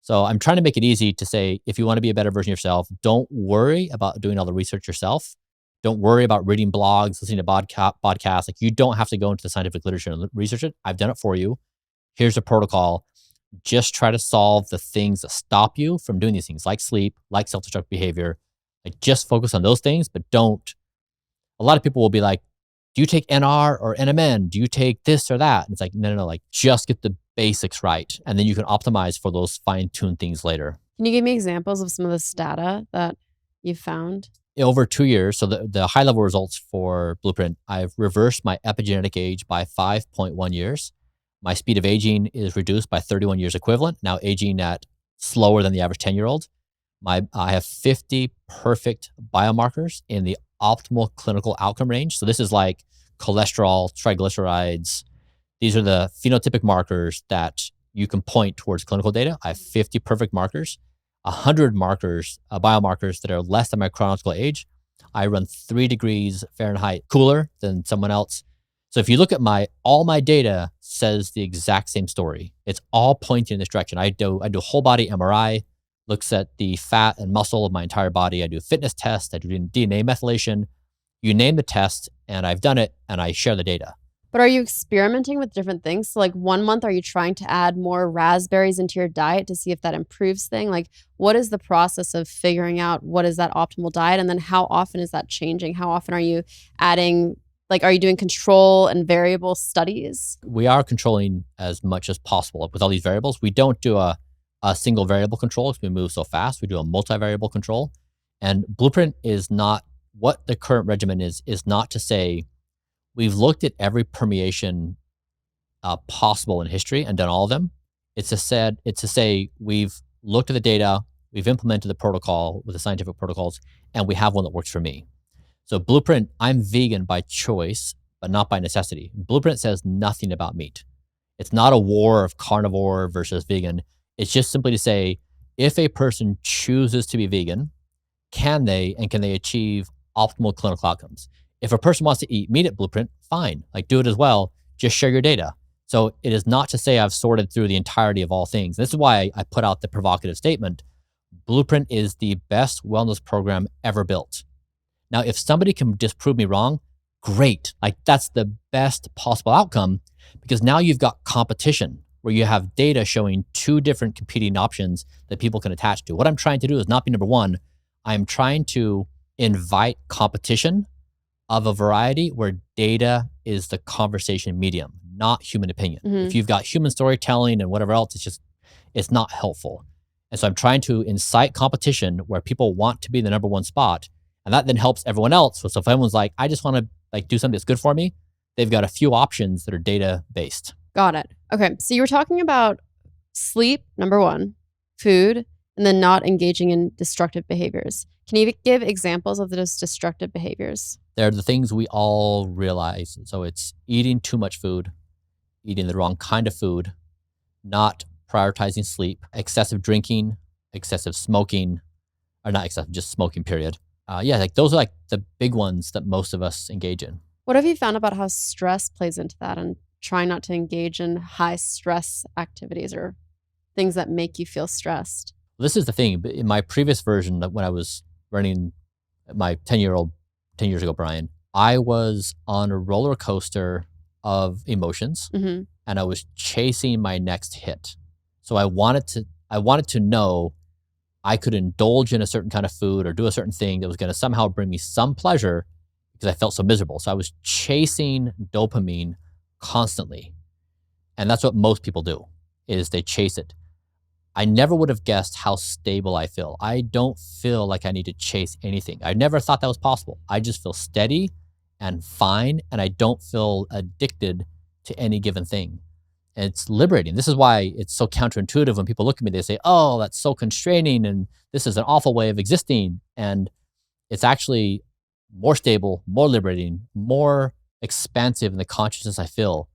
So I'm trying to make it easy to say, if you want to be a better version of yourself, don't worry about doing all the research yourself. Don't worry about reading blogs, listening to podcasts. Like, you don't have to go into the scientific literature and research it. I've done it for you. Here's a protocol. Just try to solve the things that stop you from doing these things, like sleep, like self-destructive behavior. Like, just focus on those things, but don't. A lot of people will be like, do you take NR or NMN? Do you take this or that? And it's like, no. Like, just get the basics right. And then you can optimize for those fine-tuned things later. Can you give me examples of some of this data that you've found? Over 2 years, so the high-level results for Blueprint, I've reversed my epigenetic age by 5.1 years. My speed of aging is reduced by 31 years equivalent, now aging at slower than the average 10-year-old. I have 50 perfect biomarkers in the optimal clinical outcome range. So this is like cholesterol, triglycerides. These are the phenotypic markers that you can point towards clinical data. I have 50 perfect markers, 100 markers, biomarkers that are less than my chronological age. I run 3 degrees Fahrenheit cooler than someone else. So if you look at all my data says the exact same story. It's all pointing in this direction. I do whole body MRI, looks at the fat and muscle of my entire body. I do a fitness test. I do DNA methylation. You name the test, and I've done it, and I share the data. But are you experimenting with different things? So like 1 month, are you trying to add more raspberries into your diet to see if that improves things? Like, what is the process of figuring out what is that optimal diet? And then how often is that changing? How often are you adding, like, are you doing control and variable studies? We are controlling as much as possible with all these variables. We don't do a single variable control because we move so fast. We do a multivariable control. And Blueprint is not, what the current regimen is not to say, we've looked at every permeation possible in history and done all of them. It's to say we've looked at the data, we've implemented the protocol with the scientific protocols, and we have one that works for me. So Blueprint, I'm vegan by choice, but not by necessity. Blueprint says nothing about meat. It's not a war of carnivore versus vegan. It's just simply to say, if a person chooses to be vegan, can they achieve optimal clinical outcomes? If a person wants to eat meat at Blueprint, fine, like, do it as well. Just share your data. So it is not to say I've sorted through the entirety of all things. This is why I put out the provocative statement. Blueprint is the best wellness program ever built. Now, if somebody can disprove me wrong, great. Like, that's the best possible outcome, because now you've got competition where you have data showing 2 different competing options that people can attach to. What I'm trying to do is not be number one. I'm trying to invite competition of a variety where data is the conversation medium, not human opinion. Mm-hmm. If you've got human storytelling and whatever else, it's not helpful. And so I'm trying to incite competition where people want to be in the number one spot. And that then helps everyone else. So if everyone's like, I just want to do something that's good for me, they've got a few options that are data based. Got it. Okay, so you were talking about sleep, number one, food, and then not engaging in destructive behaviors. Can you give examples of those destructive behaviors? They're the things we all realize. So it's eating too much food, eating the wrong kind of food, not prioritizing sleep, excessive drinking, excessive smoking, or not excessive, just smoking, period. Yeah, like those are like the big ones that most of us engage in. What have you found about how stress plays into that and trying not to engage in high stress activities or things that make you feel stressed? This is the thing. In my previous version, when I was running my 10 years ago, Bryan, I was on a roller coaster of emotions Hmm. and I was chasing my next hit. So I wanted to know I could indulge in a certain kind of food or do a certain thing that was going to somehow bring me some pleasure because I felt so miserable. So I was chasing dopamine constantly. And that's what most people do is they chase it. I never would have guessed how stable I feel. I don't feel like I need to chase anything. I never thought that was possible. I just feel steady and fine, and I don't feel addicted to any given thing. And it's liberating. This is why it's so counterintuitive when people look at me, they say, oh, that's so constraining, and this is an awful way of existing. And it's actually more stable, more liberating, more expansive in the consciousness I feel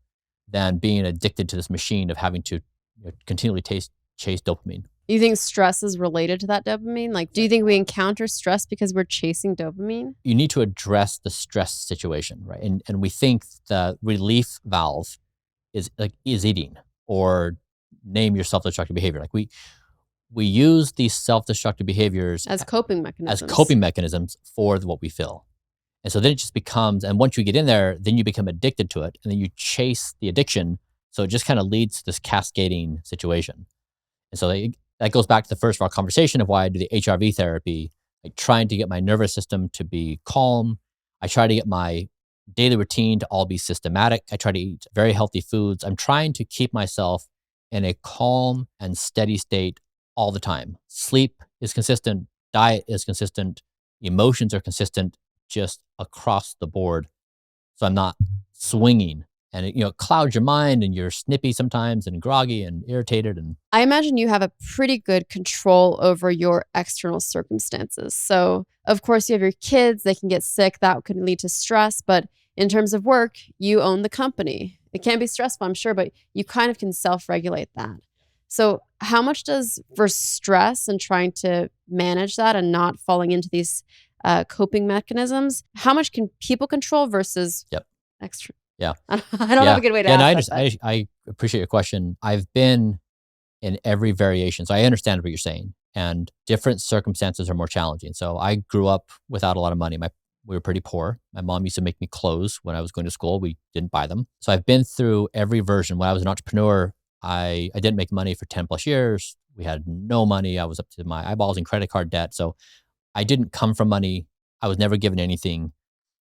than being addicted to this machine of having to continually chase dopamine. You think stress is related to that dopamine? Like, do you think we encounter stress because we're chasing dopamine? You need to address the stress situation, right? And we think the relief valve is eating or name your self-destructive behavior. Like we use these self-destructive behaviors As coping as mechanisms. coping mechanisms for what we feel. And so then it just becomes, and once you get in there, then you become addicted to it and then you chase the addiction. So it just kind of leads to this cascading situation. And so that goes back to the first of our conversation of why I do the HRV therapy, like trying to get my nervous system to be calm. I try to get my daily routine to all be systematic. I try to eat very healthy foods. I'm trying to keep myself in a calm and steady state all the time. Sleep is consistent, diet is consistent, emotions are consistent just across the board. So I'm not swinging and it clouds your mind and you're snippy sometimes and groggy and irritated. And I imagine you have a pretty good control over your external circumstances. So, of course, you have your kids, they can get sick, that could lead to stress. But in terms of work, you own the company. It can be stressful, I'm sure, but you kind of can self regulate that. So, how much does for stress and trying to manage that and not falling into these coping mechanisms, how much can people control versus Yep. extra? Yeah. I don't have a good way to Yeah, ask no, I appreciate your question. I've been in every variation, so I understand what you're saying. And different circumstances are more challenging. So I grew up without a lot of money. We were pretty poor. My mom used to make me clothes when I was going to school. We didn't buy them. So I've been through every version. When I was an entrepreneur, I didn't make money for 10 plus years. We had no money. I was up to my eyeballs in credit card debt. So I didn't come from money. I was never given anything.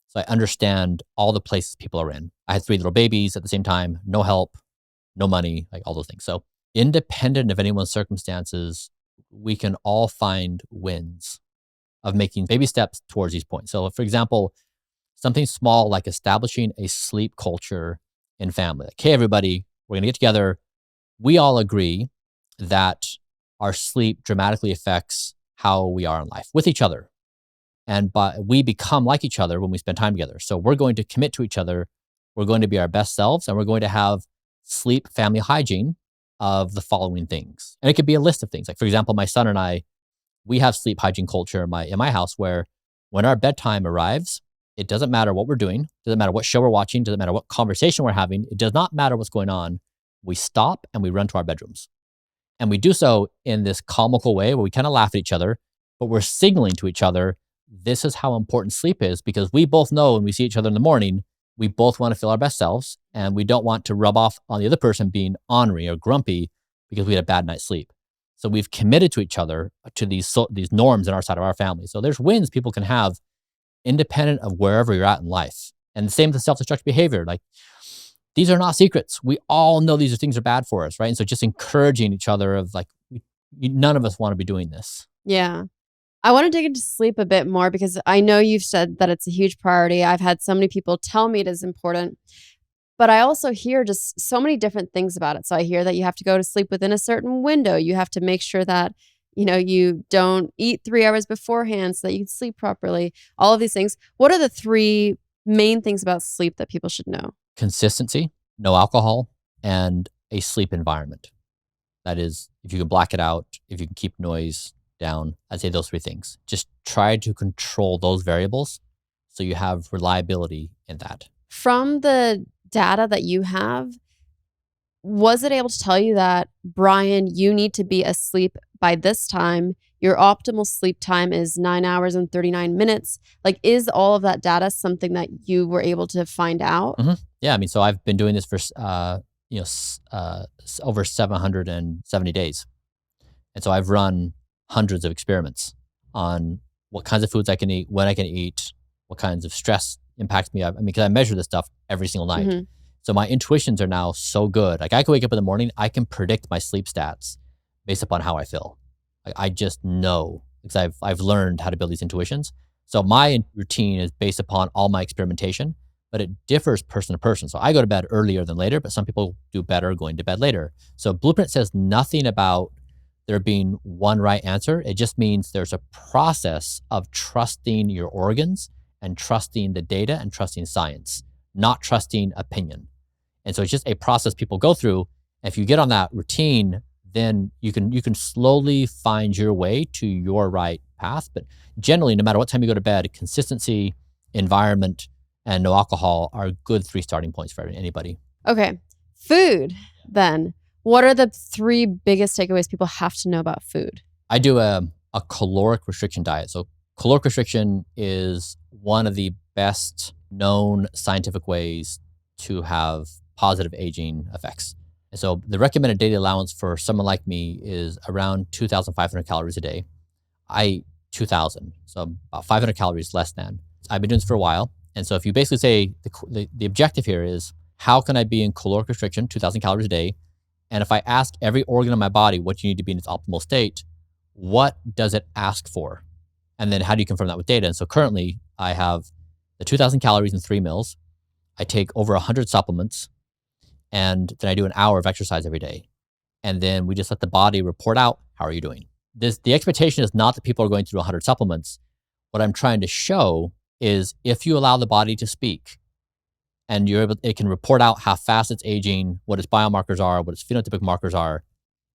So I understand all the places people are in. I had 3 little babies at the same time, no help, no money, like all those things. So independent of anyone's circumstances, we can all find wins of making baby steps towards these points. So for example, something small like establishing a sleep culture in family. Like, hey, everybody, we're going to get together. We all agree that our sleep dramatically affects how we are in life with each other. But we become like each other when we spend time together. So we're going to commit to each other. We're going to be our best selves and we're going to have sleep family hygiene of the following things. And it could be a list of things. Like, for example, my son and I, we have sleep hygiene culture in my house where when our bedtime arrives, it doesn't matter what we're doing, doesn't matter what show we're watching, doesn't matter what conversation we're having, it does not matter what's going on. We stop and we run to our bedrooms. And we do so in this comical way where we kind of laugh at each other, but we're signaling to each other, this is how important sleep is because we both know when we see each other in the morning, we both want to feel our best selves and we don't want to rub off on the other person being ornery or grumpy because we had a bad night's sleep. So we've committed to each other to these norms in our side of our family. So there's wins people can have independent of wherever you're at in life. And the same with the self-destructive behavior. Like, these are not secrets. We all know these things are bad for us, right? And so just encouraging each other of like, none of us want to be doing this. Yeah. I want to dig into sleep a bit more because I know you've said that it's a huge priority. I've had so many people tell me it is important. But I also hear just so many different things about it. So I hear that you have to go to sleep within a certain window. You have to make sure that, you don't eat 3 hours beforehand so that you can sleep properly. All of these things. What are the 3 main things about sleep that people should know? Consistency, no alcohol, and a sleep environment. That is, if you can black it out, if you can keep noise down, I'd say those 3 things. Just try to control those variables so you have reliability in that. From the data that you have, was it able to tell you that, Bryan, you need to be asleep by this time? Your optimal sleep time is 9 hours and 39 minutes. Like, is all of that data something that you were able to find out? Yeah, I mean, so I've been doing this for over 770 days, and so I've run hundreds of experiments on what kinds of foods I can eat, when I can eat, what kinds of stress impacts me. I mean, because I measure this stuff every single night. Mhm. So my intuitions are now so good. Like I can wake up in the morning, I can predict my sleep stats based upon how I feel. Like I just know because I've learned how to build these intuitions. So my routine is based upon all my experimentation, but it differs person to person. So I go to bed earlier than later, but some people do better going to bed later. So Blueprint says nothing about there being one right answer. It just means there's a process of trusting your organs and trusting the data and trusting science, not trusting opinion. And so it's just a process people go through. If you get on that routine, then you can slowly find your way to your right path. But generally, no matter what time you go to bed, consistency, environment, and no alcohol are good 3 starting points for anybody. Okay. Food, then. What are the 3 biggest takeaways people have to know about food? I do a caloric restriction diet. So caloric restriction is one of the best known scientific ways to have positive aging effects. And so the recommended daily allowance for someone like me is around 2,500 calories a day. I eat 2,000, so about 500 calories less than. I've been doing this for a while. And so if you basically say the objective here is how can I be in caloric restriction, 2,000 calories a day? And if I ask every organ in my body what you need to be in its optimal state, what does it ask for? And then how do you confirm that with data? And so currently I have the 2,000 calories in 3 meals. I take over 100 supplements, and then I do an hour of exercise every day. And then we just let the body report out, how are you doing? The expectation is not that people are going through 100 supplements. What I'm trying to show is if you allow the body to speak and it can report out how fast it's aging, what its biomarkers are, what its phenotypic markers are,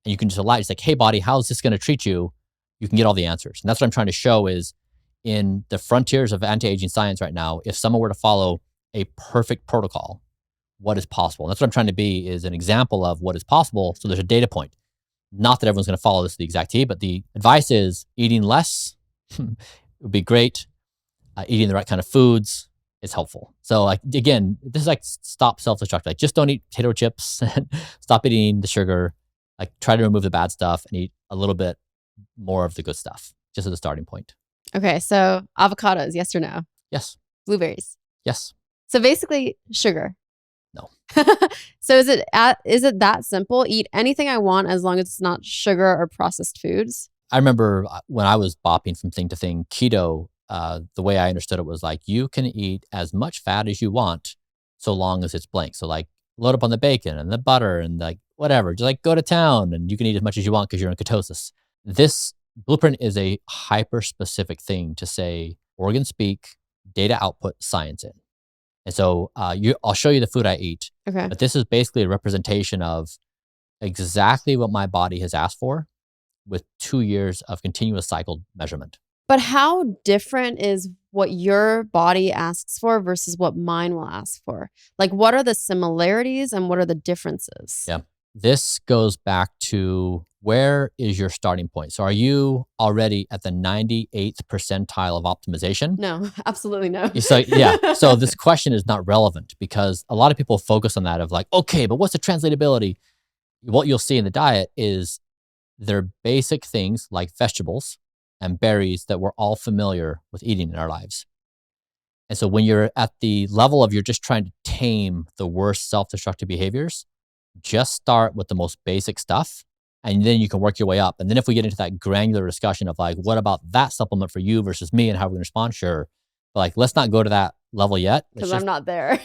and you can just allow it's like, hey body, how's this going to treat you? You can get all the answers. And that's what I'm trying to show is in the frontiers of anti-aging science right now, if someone were to follow a perfect protocol, what is possible? And that's what I'm trying to be is an example of what is possible. So there's a data point. Not that everyone's going to follow this to the exact T, but the advice is eating less would be great. Eating the right kind of foods is helpful. So like, again, this is like stop self-destruct. Like just don't eat potato chips and stop eating the sugar. Like try to remove the bad stuff and eat a little bit more of the good stuff, just as a starting point. Okay, so avocados, yes or no? Yes. Blueberries. Yes. So basically, sugar. No. So is it that simple? Eat anything I want as long as it's not sugar or processed foods? I remember when I was bopping from thing to thing, keto, the way I understood it was like, you can eat as much fat as you want so long as it's blank. So like load up on the bacon and the butter and like whatever, just like go to town and you can eat as much as you want because you're in ketosis. This Blueprint is a hyper specific thing to say organ speak, data output, science in. And so I'll show you the food I eat. Okay. But this is basically a representation of exactly what my body has asked for with 2 years of continuous cycle measurement. But how different is what your body asks for versus what mine will ask for? Like, what are the similarities and what are the differences? Yeah. This goes back to where is your starting point? So are you already at the 98th percentile of optimization? No, absolutely no. So yeah. So this question is not relevant because a lot of people focus on that of like, okay, but what's the translatability? What you'll see in the diet is they're basic things like vegetables and berries that we're all familiar with eating in our lives. And so when you're at the level of you're just trying to tame the worst self-destructive behaviors, just start with the most basic stuff and then you can work your way up. And then if we get into that granular discussion of like, what about that supplement for you versus me and how we're going to respond? Sure. But like, let's not go to that level yet. Because I'm not there.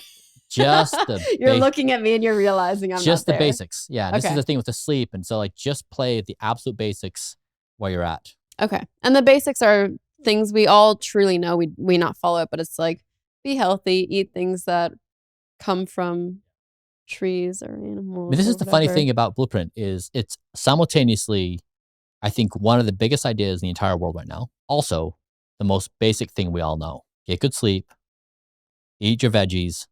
just You're looking at me and you're realizing I'm just not the there. basics. Yeah. And this is Okay. the thing with the sleep. And so like just play the absolute basics where you're at. Okay. And the basics are things we all truly know. We not follow it, but it's like be healthy, eat things that come from trees or animals. I mean, this or is the funny whatever. thing about Blueprint is it's simultaneously, I think, one of the biggest ideas in the entire world right now. Also, the most basic thing we all know. Get good sleep, eat your veggies,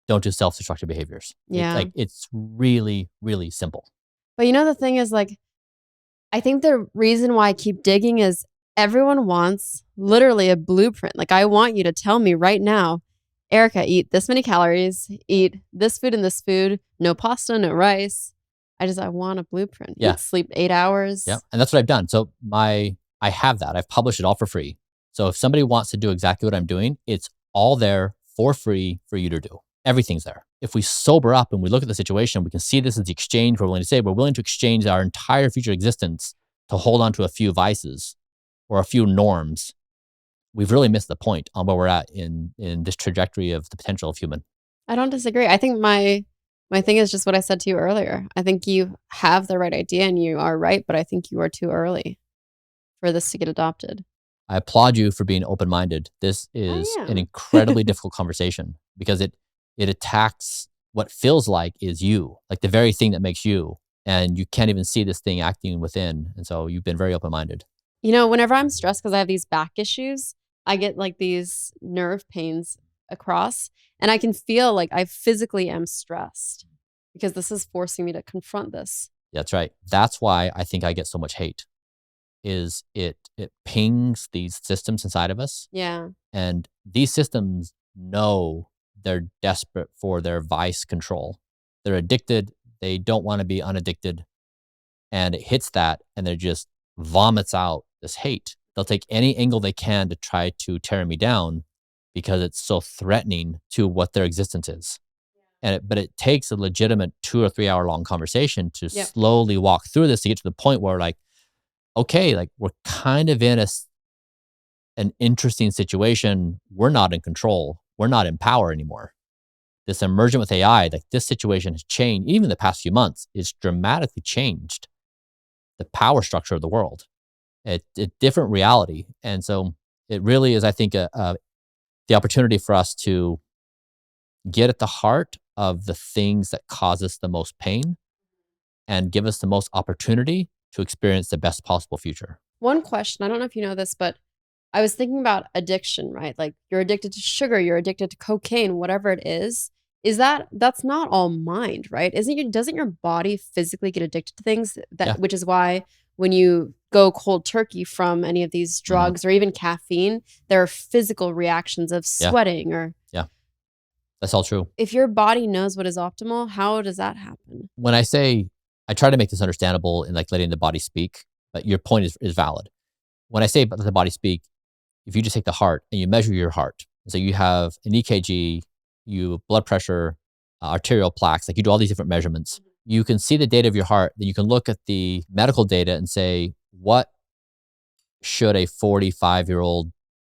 don't do self-destructive behaviors. Yeah. It's really, really simple. But you know, the thing is, like, I think the reason why I keep digging is everyone wants literally a blueprint. Like, I want you to tell me right now, Erika, eat this many calories, eat this food and this food, no pasta, no rice. I want a blueprint. Yeah. Sleep 8 hours. Yeah. And that's what I've done. So I have that. I've published it all for free. So if somebody wants to do exactly what I'm doing, it's all there for free for you to do. Everything's there. If we sober up and we look at the situation, we can see this as the exchange we're willing to say. We're willing to exchange our entire future existence to hold on to a few vices or a few norms. We've really missed the point on where we're at in this trajectory of the potential of human. I don't disagree. I think my thing is just what I said to you earlier. I think you have the right idea and you are right, but I think you are too early for this to get adopted. I applaud you for being open-minded. This is am. an incredibly difficult conversation because it attacks what feels like is you, like the very thing that makes you, and you can't even see this thing acting within. And so you've been very open-minded. You know, whenever I'm stressed because I have these back issues, I get like these nerve pains across, and I can feel like I physically am stressed because this is forcing me to confront this. That's right. That's why I think I get so much hate. Is it pings these systems inside of us, Yeah. and these systems know they're desperate for their vice control. They're addicted. They don't want to be unaddicted, and it hits that, and they just vomits out this hate. They'll take any angle they can to try to tear me down because it's so threatening to what their existence is. But it takes a legitimate 2 or 3 hour long conversation to Yep. slowly walk through this to get to the point where like, okay, like we're kind of in an interesting situation. We're not in control. We're not in power anymore. This emergent with AI, like this situation has changed. Even the past few months, it's dramatically changed the power structure of the world. It's a different reality. And so it really is, I think, the opportunity for us to get at the heart of the things that cause us the most pain and give us the most opportunity to experience the best possible future. One question, I don't know if you know this, but I was thinking about addiction, right? Like you're addicted to sugar, you're addicted to cocaine, whatever it is. That's not all mind, right? Doesn't your body physically get addicted to things Yeah. which is why when you go cold turkey from any of these drugs or even caffeine, there are physical reactions of Yeah. sweating or That's all true. if your body knows what is optimal, how does that happen? When I say, I try to make this understandable in like letting the body speak, but your point is valid. When I say let the body speak, if you just take the heart and you measure your heart, so you have an EKG, you blood pressure, arterial plaques, like you do all these different measurements, you can see the data of your heart, then you can look at the medical data and say, what should a 45-year-old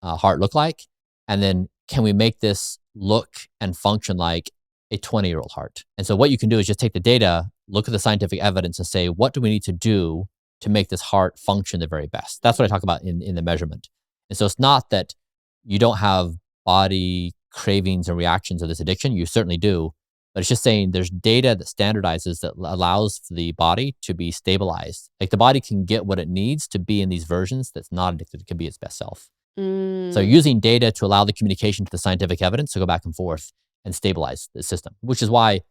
heart look like? And then can we make this look and function like a 20-year-old heart? And so what you can do is just take the data, look at the scientific evidence and say, what do we need to do to make this heart function the very best? That's what I talk about in the measurement. And so it's not that you don't have body cravings and reactions of this addiction. You certainly do. But it's just saying there's data that standardizes that allows the body to be stabilized. Like the body can get what it needs to be in these versions that's not addicted. It can be its best self. So using data to allow the communication to the scientific evidence to go back and forth and stabilize the system, which is why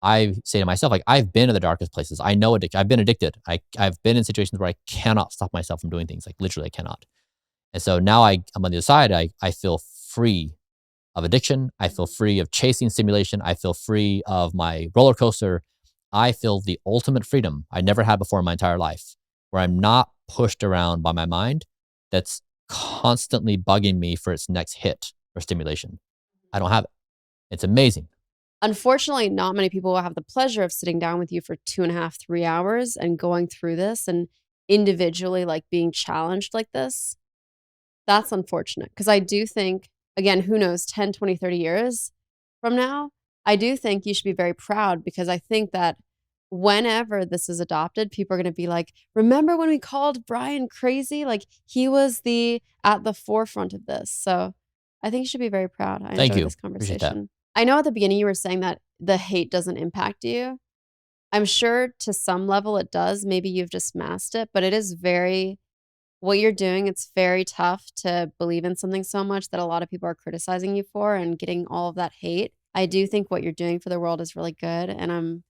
I say to myself, like, I've been in the darkest places. I know I've been addicted. I've been in situations where I cannot stop myself from doing things. Like literally I cannot. And so now I'm on the other side. I feel free of addiction. I feel free of chasing stimulation. I feel free of my roller coaster. I feel the ultimate freedom I never had before in my entire life, where I'm not pushed around by my mind that's constantly bugging me for its next hit or stimulation. I don't have it. It's amazing. Unfortunately, not many people will have the pleasure of sitting down with you for 2.5, 3 hours and going through this and individually like being challenged like this. That's unfortunate because I do think, again, who knows, 10, 20, 30 years, from now, I do think you should be very proud, because I think that whenever this is adopted, people are going to be like, remember when we called Bryan crazy? Like, he was at the forefront of this. So I think you should be very proud. I Thank enjoyed you. this Appreciate that. conversation. I know at the beginning you were saying that the hate doesn't impact you. I'm sure to some level it does. Maybe you've just masked it, but it is what you're doing, it's very tough to believe in something so much that a lot of people are criticizing you for and getting all of that hate. I do think what you're doing for the world is really good, and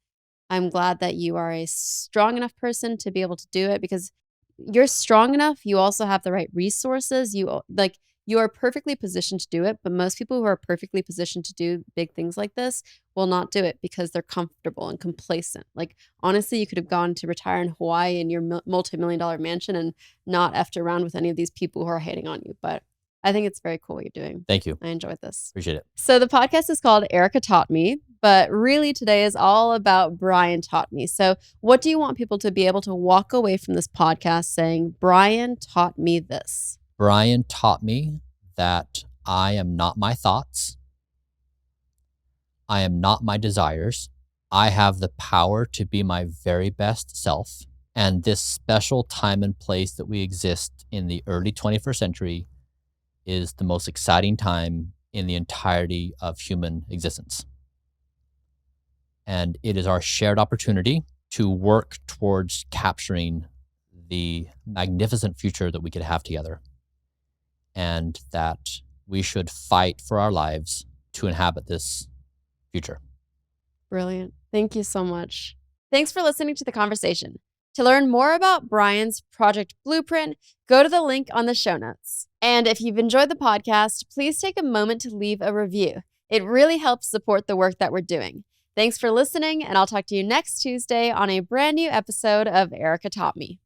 I'm glad that you are a strong enough person to be able to do it, because you're strong enough. You also have the right resources. You are perfectly positioned to do it, but most people who are perfectly positioned to do big things like this will not do it because they're comfortable and complacent. Like, honestly, you could have gone to retire in Hawaii in your multi-million-dollar mansion and not effed around with any of these people who are hating on you. But I think it's very cool what you're doing. Thank you. I enjoyed this. Appreciate it. So the podcast is called Erika Taught Me, but really today is all about Bryan Taught Me. So what do you want people to be able to walk away from this podcast saying, Bryan taught me this? Bryan taught me that I am not my thoughts. I am not my desires. I have the power to be my very best self. And this special time and place that we exist in the early 21st century is the most exciting time in the entirety of human existence. And it is our shared opportunity to work towards capturing the magnificent future that we could have together, and that we should fight for our lives to inhabit this future. Brilliant. Thank you so much. Thanks for listening to the conversation. To learn more about Bryan's project blueprint, go to the link on the show notes. And if you've enjoyed the podcast, please take a moment to leave a review. It really helps support the work that we're doing. Thanks for listening, and I'll talk to you next Tuesday on a brand new episode of Erika Taught Me.